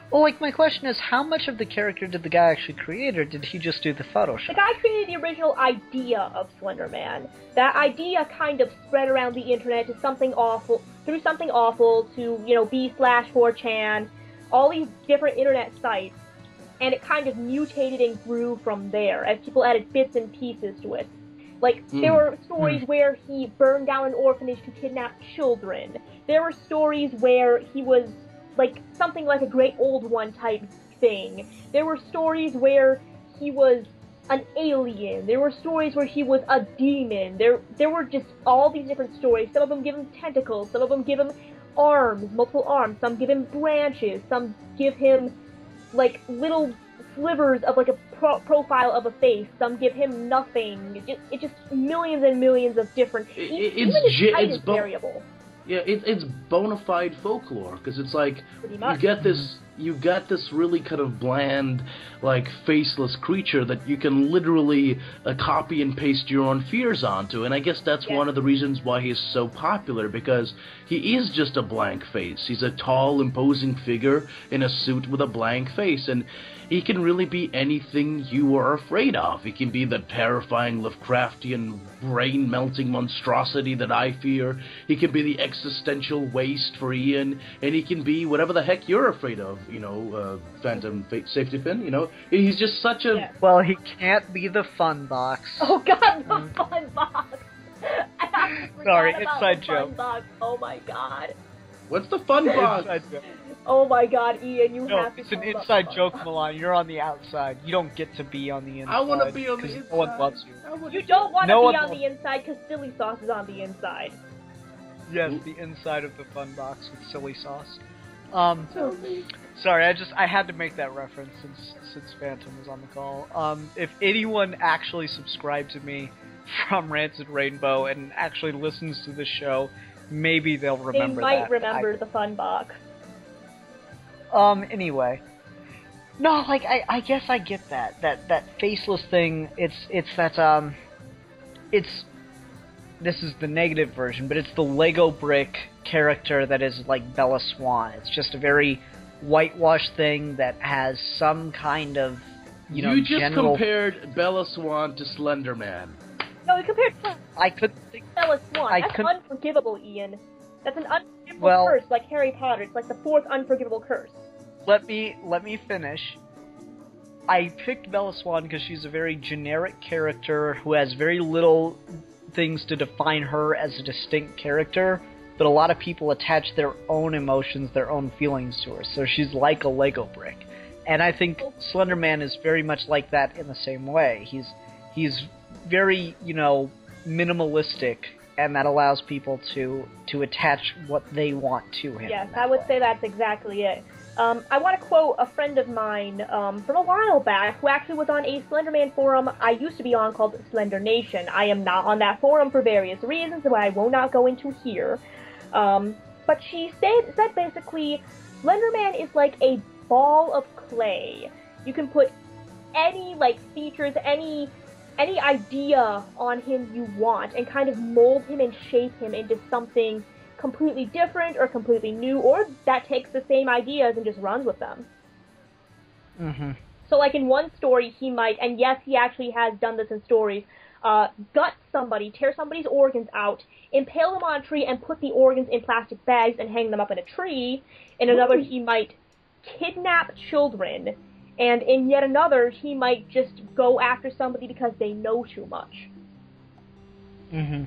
Well, like, my question is, how much of the character did the guy actually create, or did he just do the Photoshop? The guy created the original idea of Slenderman. That idea kind of spread around the internet to something awful, to B/4chan, all these different internet sites, and it kind of mutated and grew from there as people added bits and pieces to it. Like, there were stories where he burned down an orphanage to kidnap children. There were stories where he was like something like a great old one type thing. There were stories where he was an alien. There were stories where he was a demon. There were just all these different stories. Some of them give him tentacles. Some of them give him arms, multiple arms. Some give him branches. Some give him like little slivers of like a profile of a face. Some give him nothing. It just millions and millions of different. Even his height is variable. Yeah, it's bona fide folklore, because it's like you get this really kind of bland, like, faceless creature that you can literally copy and paste your own fears onto, and I guess that's one of the reasons why he's so popular, because he is just a blank face. He's a tall, imposing figure in a suit with a blank face, and he can really be anything you are afraid of. He can be the terrifying Lovecraftian, brain-melting monstrosity that I fear. He can be the existential waste for Ian, and he can be whatever the heck you're afraid of, Phantom Saftey Pin, He's just such a... Yeah. Well, he can't be the fun box. Oh god, the fun box! Sorry, inside joke. Fun box. Oh my god. What's the fun box? Oh my god, Ian, you have to... It's an inside joke, Milan. You're on the outside. You don't get to be on the inside. I want to be on the inside. No one loves you. You don't want to be on the inside because silly sauce is on the inside. Yes, the inside of the fun box with silly sauce. Sorry, I had to make that reference since Phantom was on the call. If anyone actually subscribed to me from Rancid Rainbow and actually listens to this show, maybe they'll remember that. They might remember the fun box. Anyway. No, like, I guess I get that faceless thing, it's that, this is the negative version, but it's the Lego brick character that is like Bella Swan. It's just a very whitewashed thing that has some kind of, You just compared Bella Swan to Slenderman. No, we compared I couldn't think... Bella Swan. That's unforgivable, Ian. That's an unforgivable curse, like Harry Potter. It's like the fourth unforgivable curse. Let me finish. I picked Bella Swan because she's a very generic character who has very little things to define her as a distinct character, but a lot of people attach their own emotions, their own feelings to her, so she's like a Lego brick. And I think Slenderman is very much like that in the same way. He's very, minimalistic, and that allows people to attach what they want to him. Yes, I would say that's exactly it. I want to quote a friend of mine from a while back who actually was on a Slenderman forum I used to be on called Slender Nation. I am not on that forum for various reasons that I will not go into here. But she said basically, Slenderman is like a ball of clay. You can put any features, any idea on him you want, and kind of mold him and shape him into something completely different or completely new, or that takes the same ideas and just runs with them. Mm-hmm. So like in one story he might, and yes, he actually has done this in stories, gut somebody, tear somebody's organs out, impale them on a tree and put the organs in plastic bags and hang them up in a tree. In another he might kidnap children, and in yet another he might just go after somebody because they know too much. Mm-hmm.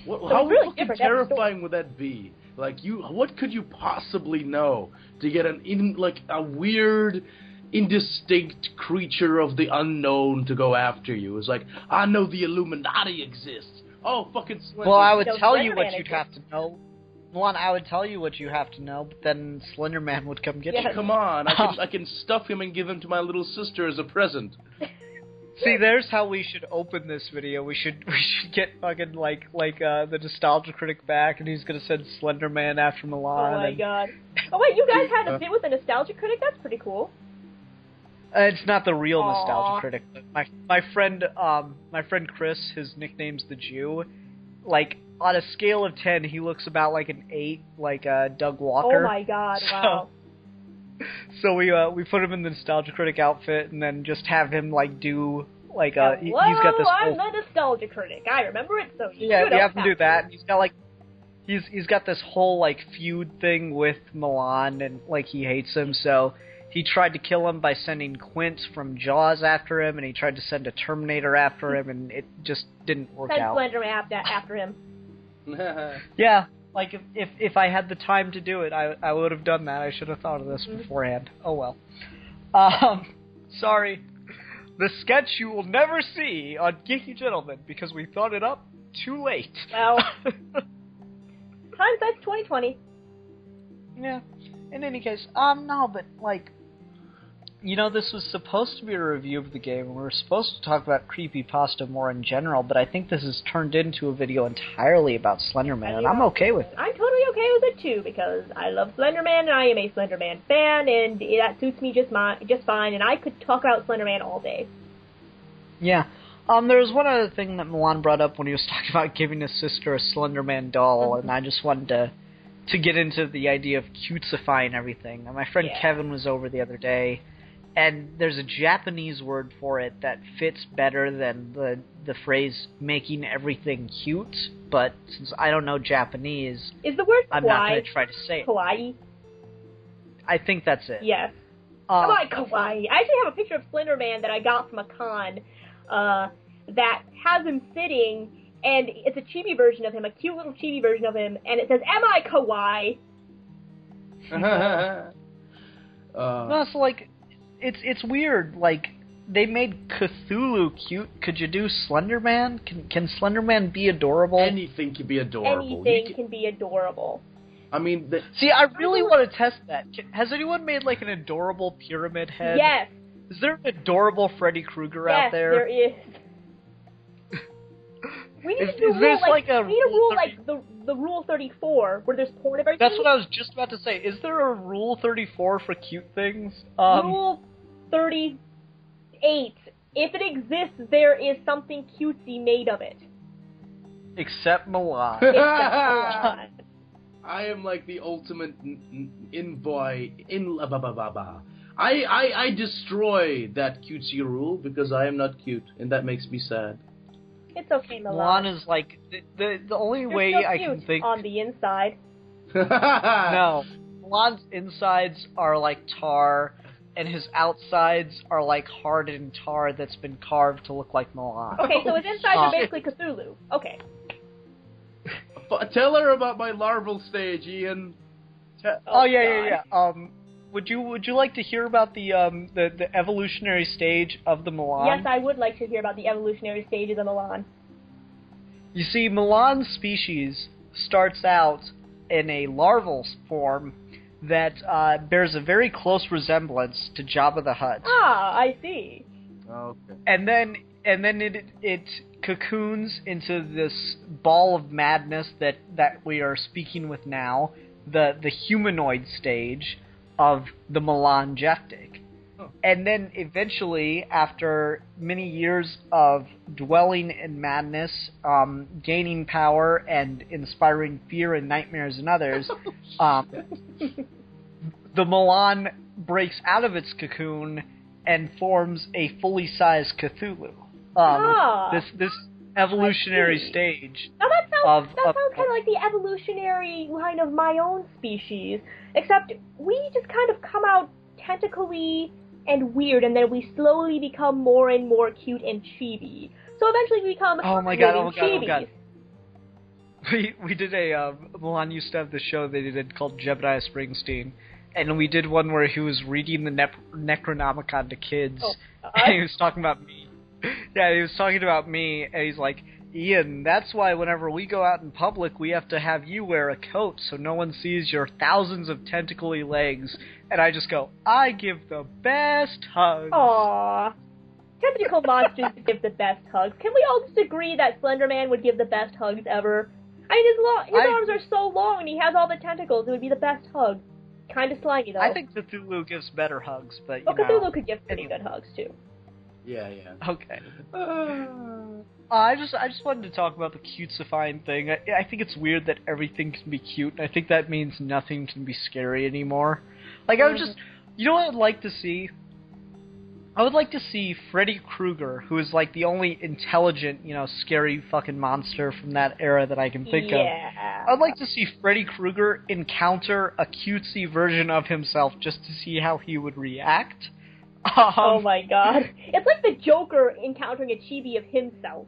How really fucking terrifying would that be? What could you possibly know to get a weird, indistinct creature of the unknown to go after you? It's like, I know the Illuminati exists. Oh, fucking Slender. Well, I would tell you what you'd have to know. One, I would tell you what you have to know, but then Slenderman would come get you. Come on, I can stuff him and give him to my little sister as a present. See, there's how we should open this video. We should get fucking the Nostalgia Critic back, and he's gonna send Slenderman after Milan. Oh my god! Oh wait, you guys had a bit with the Nostalgia Critic? That's pretty cool. It's not the real Nostalgia Critic. My friend Chris, his nickname's the Jew. On a scale of 10, he looks about like an 8, like Doug Walker. Oh my god! Wow. So we put him in the Nostalgia Critic outfit, and then just have him do he's got this. I'm the Nostalgia Critic. I remember it, so we have him do that. And he's got he's got this whole feud thing with Milan, and he hates him. So he tried to kill him by sending Quint from Jaws after him, and he tried to send a Terminator after him, and it just didn't work out. Send Slenderman after him. Yeah. If I had the time to do it, I would have done that. I should have thought of this beforehand. Oh well. Sorry. The sketch you will never see on Geeky Gentleman because we thought it up too late. Well, hindsight's 20/20. Yeah. In any case, no, but You know, this was supposed to be a review of the game, and we were supposed to talk about creepypasta more in general, but I think this has turned into a video entirely about Slenderman, and I'm okay with it. I'm totally okay with it, too, because I love Slenderman, and I am a Slenderman fan, and that suits me just fine, and I could talk about Slenderman all day. Yeah. There was one other thing that Milan brought up when he was talking about giving his sister a Slenderman doll, and I just wanted to get into the idea of cutesifying everything. And my friend Kevin was over the other day, and there's a Japanese word for it that fits better than the phrase making everything cute, but since I don't know Japanese, is the word I'm not going to try to say it. Kawaii? I think that's it. Yes. Kawaii. I actually have a picture of Slenderman that I got from a con that has him sitting, and it's a chibi version of him, a cute little chibi version of him, and it says, "Am I kawaii?" No, so like, it's weird. Like, they made Cthulhu cute. Could you do Slenderman? Can Slenderman be adorable? Anything can be adorable. Anything can be adorable. I mean, see, I really want to test that. Has anyone made like an adorable pyramid head? Yes. Is there an adorable Freddy Krueger out there? Yes, there is. We need to rule like the Rule 34, where there's porn of everything. That's what I was just about to say. Is there a Rule 34 for cute things? Rule 38. If it exists, there is something cutesy made of it. Except Milan. Except Milan. I am like the ultimate I destroy that cutesy rule because I am not cute, and that makes me sad. It's okay, Milan. Milan is like the only way I can think on the inside. No, Milan's insides are like tar, and his outsides are like hardened tar that's been carved to look like Milan. Okay, so his insides are basically Cthulhu. Okay. Tell her about my larval stage, Ian. Yeah. Would you like to hear about the evolutionary stage of the Milan? Yes, I would like to hear about the evolutionary stages of Milan. You see, Milan's species starts out in a larval form that bears a very close resemblance to Jabba the Hutt. Ah, I see. Okay. And then it cocoons into this ball of madness that we are speaking with now, the humanoid stage of the Melanjectic. Oh. And then eventually, after many years of dwelling in madness, gaining power, and inspiring fear and nightmares in others, the Milan breaks out of its cocoon and forms a fully sized Cthulhu. This evolutionary stage. Now that sounds kind of like the evolutionary line of my own species, except we just kind of come out tentacly and weird, and then we slowly become more and more cute and chibi. So eventually we become chibis. We did a Milan used to have this show they did called Jebediah Springsteen, and we did one where he was reading the Necronomicon to kids, and he was talking about me. Yeah, he was talking about me, and he's like, Ian, that's why whenever we go out in public, we have to have you wear a coat so no one sees your thousands of tentacly legs. And I just go, I give the best hugs. Aww. Tentacle monsters give the best hugs. Can we all just agree that Slenderman would give the best hugs ever? I mean, his arms are so long, and he has all the tentacles. It would be the best hug. Kind of slimy, though. I think Cthulhu gives better hugs, but, Cthulhu could give pretty good hugs, too. Yeah. Okay. I just wanted to talk about the cutesifying thing. I think it's weird that everything can be cute, and I think that means nothing can be scary anymore. Like, I would just... You know what I'd like to see? I would like to see Freddy Krueger, who is, like, the only intelligent, scary fucking monster from that era that I can think of. I'd like to see Freddy Krueger encounter a cutesy version of himself just to see how he would react. Oh my god. It's like the Joker encountering a chibi of himself.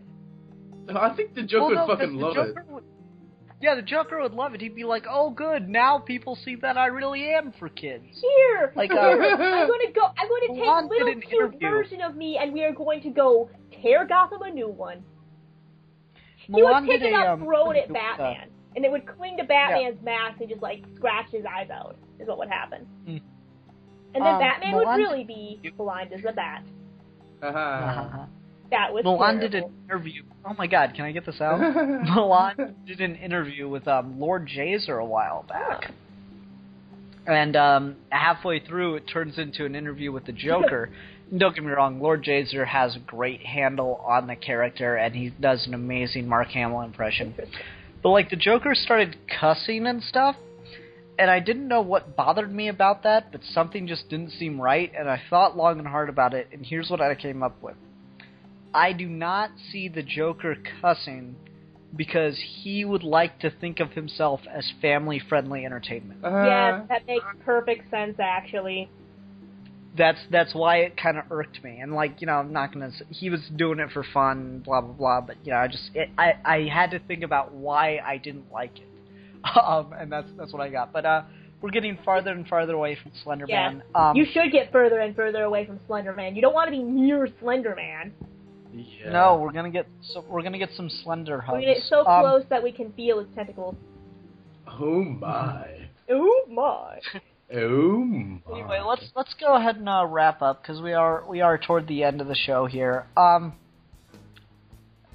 I think the Joker would fucking love it. Yeah, the Joker would love it. He'd be like, oh good, now people see that I really am for kids. Here! Like, I'm going to take a little cute version of me, and we are going to go tear Gotham a new one. He would pick it up, throw it at Batman, and it would cling to Batman's mask and just, like, scratch his eyes out, is what would happen. And then Batman Milan would really be blind as a bat. That was Milan terrible. did an interview. Oh my god, can I get this out? Milan did an interview with Lord Jaezer a while back. And halfway through, it turns into an interview with the Joker. Don't get me wrong, Lord Jaezer has a great handle on the character, and he does an amazing Mark Hamill impression. But, like, the Joker started cussing and stuff, and I didn't know what bothered me about that, but something just didn't seem right, and I thought long and hard about it, and here's what I came up with. I do not see the Joker cussing because he would like to think of himself as family-friendly entertainment. Yes, that makes perfect sense, actually. That's why it kind of irked me. And, like, you know, I'm not going to... He was doing it for fun, blah, blah, blah, but, you know, I had to think about why I didn't like it. And that's what I got. But we're getting farther and farther away from Slenderman. Yeah. You should get further and further away from Slenderman. You don't want to be near Slenderman. Yeah. No, we're gonna get some Slender hugs. We're gonna get so close that we can feel his tentacles. Oh my. Oh my. Oh my. Anyway, let's go ahead and wrap up because we are toward the end of the show here.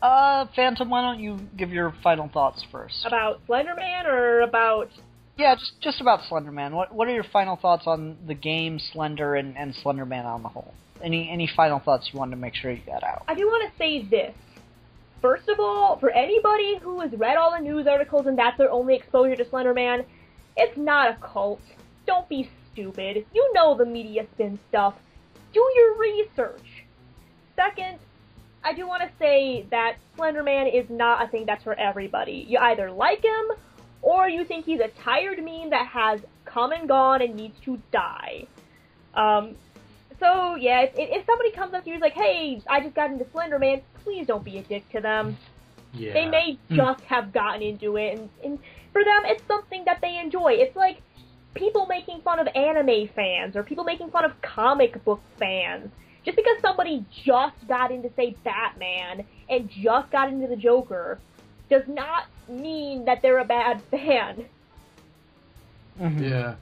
Phantom, why don't you give your final thoughts first? About Slenderman or about? Yeah, just about Slenderman. What are your final thoughts on the game Slender and Slenderman on the whole? Any final thoughts you wanted to make sure you got out? I do want to say this. First of all, for anybody who has read all the news articles and that's their only exposure to Slenderman, it's not a cult. Don't be stupid. You know the media spin stuff. Do your research. Second, I do want to say that Slenderman is not a thing that's for everybody. You either like him, or you think he's a tired meme that has come and gone and needs to die. So, yeah, if somebody comes up to you and is like, hey, I just got into Slenderman, please don't be a dick to them. Yeah. They may just have gotten into it, and for them, it's something that they enjoy. It's like people making fun of anime fans, or people making fun of comic book fans. Just because somebody just got into, say, Batman, and just got into the Joker, does not mean that they're a bad fan. Mm-hmm. Yeah.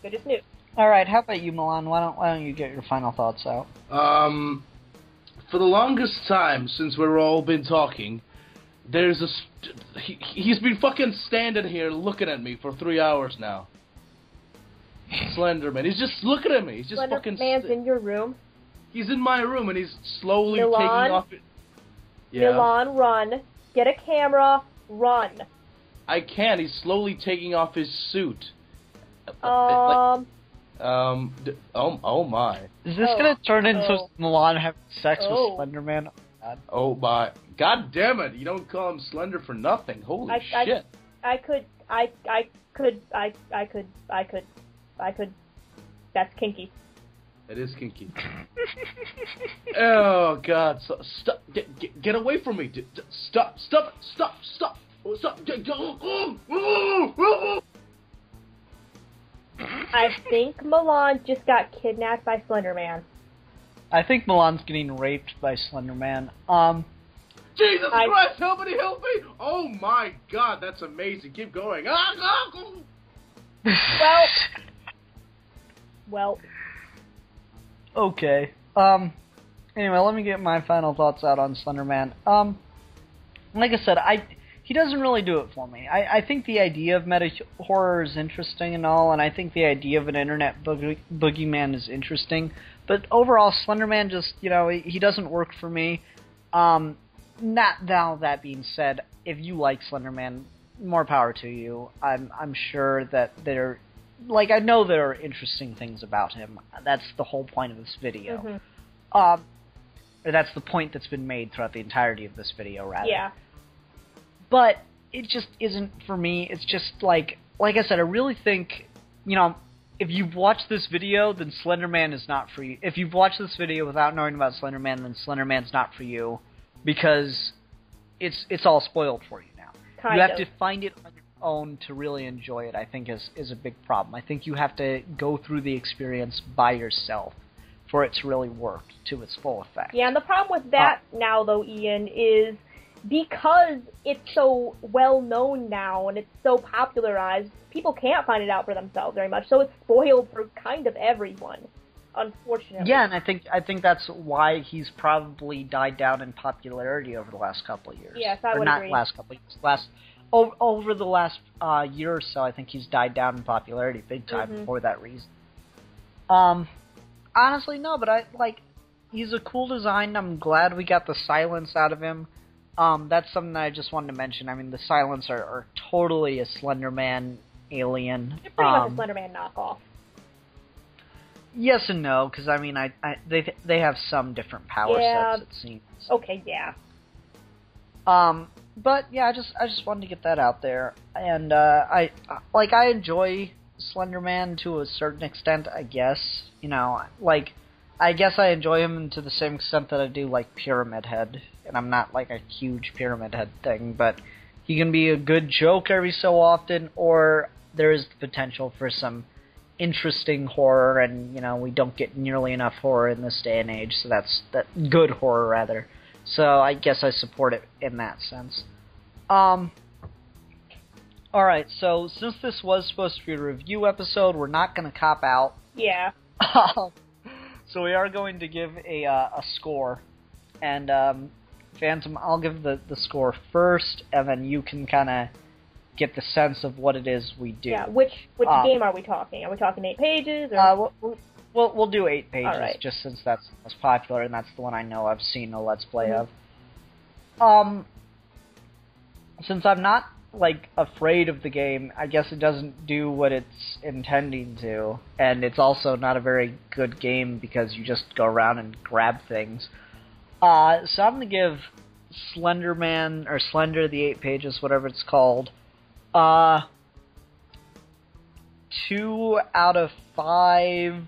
Good as new. All right, how about you, Milan? Why don't you get your final thoughts out? For the longest time since we've all been talking, there's he's been fucking standing here looking at me for 3 hours now. Slenderman, he's just looking at me. He's just fucking. Slenderman's in your room. He's in my room and he's slowly Milan, taking off it. Yeah. Milan, run. Get a camera. Run. I can't. He's slowly taking off his suit. Oh my. Is this gonna turn into Milan having sex with Oh. Slenderman? God. Oh my. God damn it. You don't call him Slender for nothing. Holy shit. I could. That's kinky. It is kinky. Oh god. Stop. Get away from me. Stop. I think Milan just got kidnapped by Slenderman. I think Milan's getting raped by Slenderman. Jesus Christ, somebody help me! Oh my god, that's amazing. Keep going. Well. Okay. Anyway, let me get my final thoughts out on Slenderman. Like I said, he doesn't really do it for me. I think the idea of meta horror is interesting and all, and I think the idea of an internet boogeyman is interesting. But overall, Slenderman just, he doesn't work for me. Now that being said, if you like Slenderman, more power to you. I'm sure that I know there are interesting things about him. That's the whole point of this video. Mm-hmm. Or that's the point that's been made throughout the entirety of this video, rather. Yeah. But it just isn't for me. It's just like I said, I really think, if you've watched this video, then Slenderman is not for you. If you've watched this video without knowing about Slenderman, then Slenderman's not for you, because it's all spoiled for you now. You have to find it on your own to really enjoy it, I think is a big problem. I think you have to go through the experience by yourself for it to really work to its full effect. Yeah, and the problem with that now, though, Ian, is because it's so well known now and it's so popularized, people can't find it out for themselves very much. So it's spoiled for kind of everyone, unfortunately. Yeah, and I think that's why he's probably died down in popularity over the last couple of years. Yes, I would agree. Not last couple of years, over the last year or so, I think he's died down in popularity big time for that reason. Honestly, no, but he's a cool design. I'm glad we got the silence out of him. That's something that I just wanted to mention. I mean, the silence are totally a Slenderman alien. They're pretty much a Slenderman knockoff. Yes and no, because I mean, they have some different power sets, it seems. Okay, yeah. But yeah, I just wanted to get that out there, and I enjoy Slenderman to a certain extent, I guess. You know, I guess I enjoy him to the same extent that I do like Pyramid Head, and I'm not like a huge Pyramid Head thing, but he can be a good joke every so often, or there is the potential for some interesting horror, and you know, we don't get nearly enough horror in this day and age, so that's good horror rather. So I guess I support it in that sense. Alright, so since this was supposed to be a review episode, we're not going to cop out. Yeah. So we are going to give a score. And, Phantom, I'll give the score first, and then you can kind of get the sense of what it is we do. Yeah, which game are we talking? Are we talking 8 pages? Or? We'll do 8 pages, right. Just since that's the most popular, and that's the one I know I've seen a Let's Play of. Since I'm not, afraid of the game, I guess it doesn't do what it's intending to, and it's also not a very good game because you just go around and grab things. So I'm going to give Slenderman, or Slender, the 8 pages, whatever it's called, 2 out of 5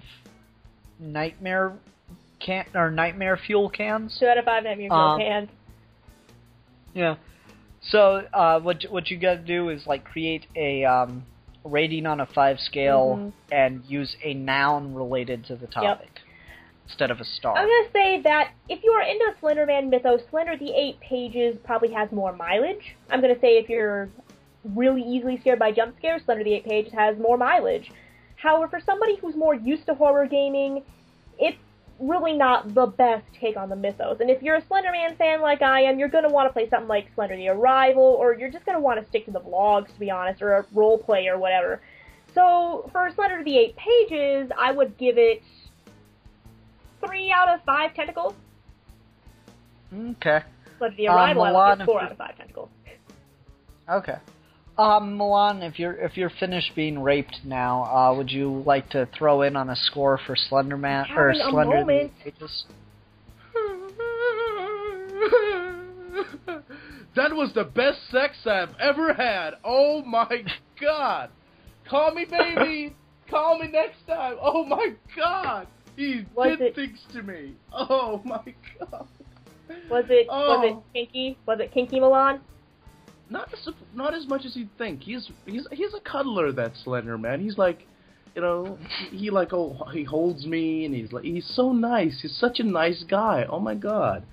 nightmare fuel cans. 2 out of 5 nightmare fuel cans. Yeah. So what you gotta do is create a rating on a 5 scale and use a noun related to the topic instead of a star. I'm gonna say that if you are into Slenderman mythos, Slender the 8 pages probably has more mileage. I'm gonna say if you're really easily scared by jump scares, Slender the 8 pages has more mileage. However, for somebody who's more used to horror gaming, it's really not the best take on the mythos. And if you're a Slenderman fan like I am, you're going to want to play something like Slender the Arrival, or you're just going to want to stick to the vlogs, to be honest, or a role play or whatever. So, for Slender the 8 pages, I would give it 3 out of 5 tentacles. Okay. Slender the Arrival, I would give 4 out of 5 tentacles. Okay. Milan, if you're finished being raped now, would you like to throw in on a score for Slenderman or Slender the Pages? That was the best sex I've ever had. Oh my god! Call me baby. Call me next time. Oh my god! He did things to me. Oh my god. Was it kinky? Was it kinky, Milan? Not as much as you'd think. He's a cuddler, that Slender Man. He's like, you know, he holds me, and he's so nice. He's such a nice guy. Oh my god.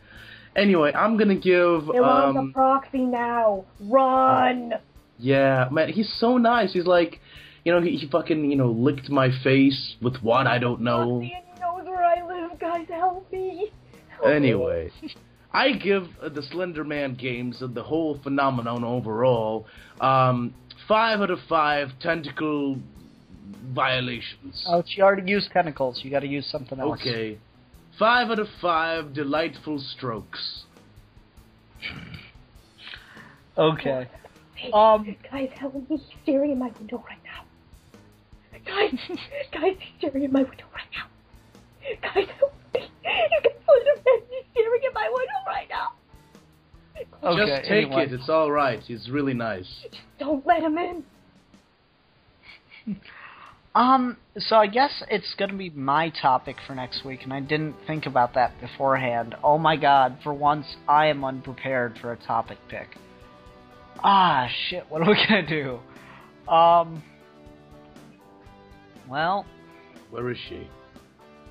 Anyway, I'm gonna give Milan's a proxy now. Run. Yeah, man, he's so nice. He's like, you know, he fucking, you know, licked my face with what I don't know. Proxy, and he knows where I live. Guys, help me. Anyway. I give the Slenderman games, the whole phenomenon overall, 5 out of 5 tentacle violations. Oh, you already used tentacles. You gotta use something else. Okay. 5 out of 5 delightful strokes. Okay. Guys, help me. He's staring in my window right now. Guys, he's staring in my window right now. Guys, help me. You got Slenderman. He's staring at my window right now. Okay, just take it. It's all right. He's really nice. Just don't let him in. So I guess it's gonna be my topic for next week, and I didn't think about that beforehand. Oh my god, for once I am unprepared for a topic pick. Ah, shit, what are we gonna do? Well... Where is she?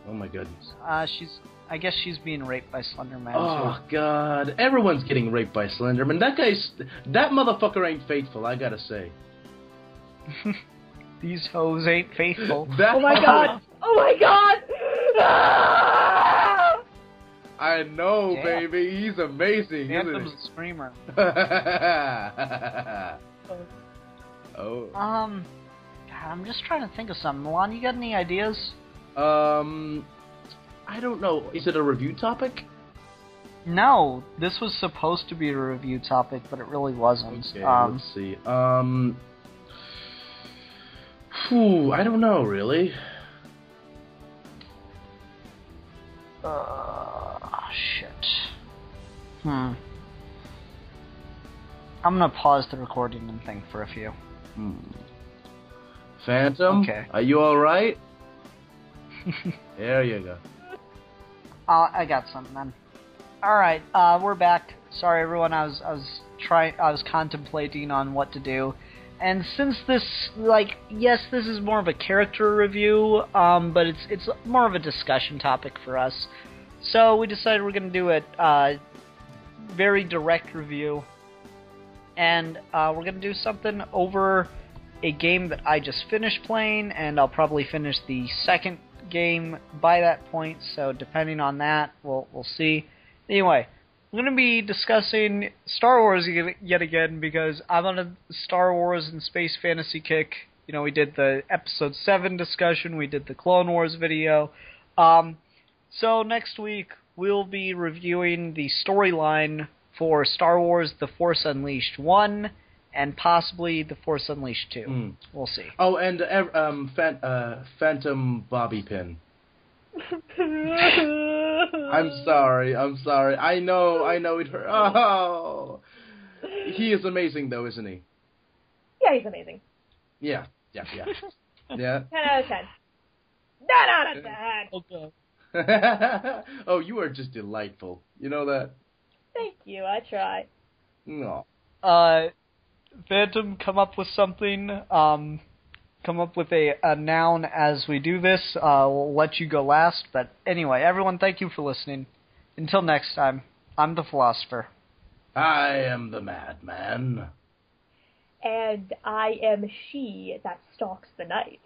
Oh my goodness. I guess she's being raped by Slenderman. Oh god, everyone's getting raped by Slenderman. That motherfucker ain't faithful, I gotta say. These hoes ain't faithful. Oh my god! Oh my god! Ah! I know, Damn. baby. He's amazing. Phantom's a screamer. Oh. God, I'm just trying to think of something. Milan, you got any ideas? I don't know. Is it a review topic? No, this was supposed to be a review topic, but it really wasn't. Okay, let's see. I don't know, really. Shit. I'm gonna pause the recording and think for a few. Phantom? Okay. Are you alright? There you go. I got something then. Alright, we're back. Sorry everyone, I was contemplating on what to do. And since this, yes, this is more of a character review, but it's more of a discussion topic for us. So we decided we're going to do a very direct review, and we're going to do something over a game that I just finished playing, and I'll probably finish the second game by that point, so depending on that, we'll see. Anyway, we're going to be discussing Star Wars yet again, because I'm on a Star Wars and space fantasy kick. You know, we did the Episode 7 discussion, we did the Clone Wars video. So next week, we'll be reviewing the storyline for Star Wars The Force Unleashed 1, and possibly The Force Unleashed 2. We'll see. Oh, and Phantom Bobby Pin. I'm sorry. I know it hurt. Oh, he is amazing, though, isn't he? Yeah, he's amazing. Yeah. Yeah. 10 out of 10. 10 out of 10. Okay. Oh, you are just delightful. You know that? Thank you, I try. No. Phantom, come up with something. Come up with a noun as we do this. We'll let you go last. But anyway, everyone, thank you for listening. Until next time, I'm the Philosopher. I am the Madman. And I am she that stalks the night.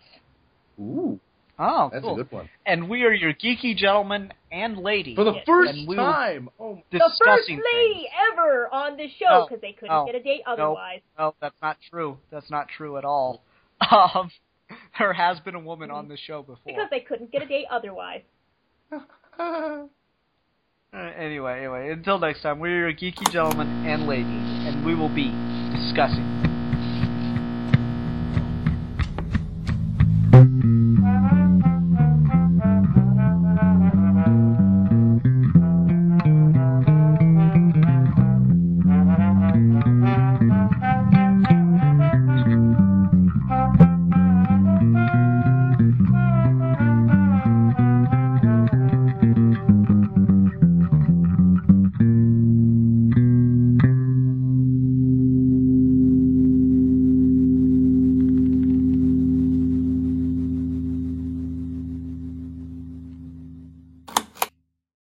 Ooh. Oh, That's cool. a good one. And we are your geeky gentlemen and lady. For the first and we time! Oh, The first discussing lady things. ever on this show, because they couldn't No, get a date otherwise. No, that's not true. That's not true at all. There has been a woman on this show before. Because they couldn't get a date otherwise. Anyway, until next time, we're your geeky gentlemen and lady, and we will be discussing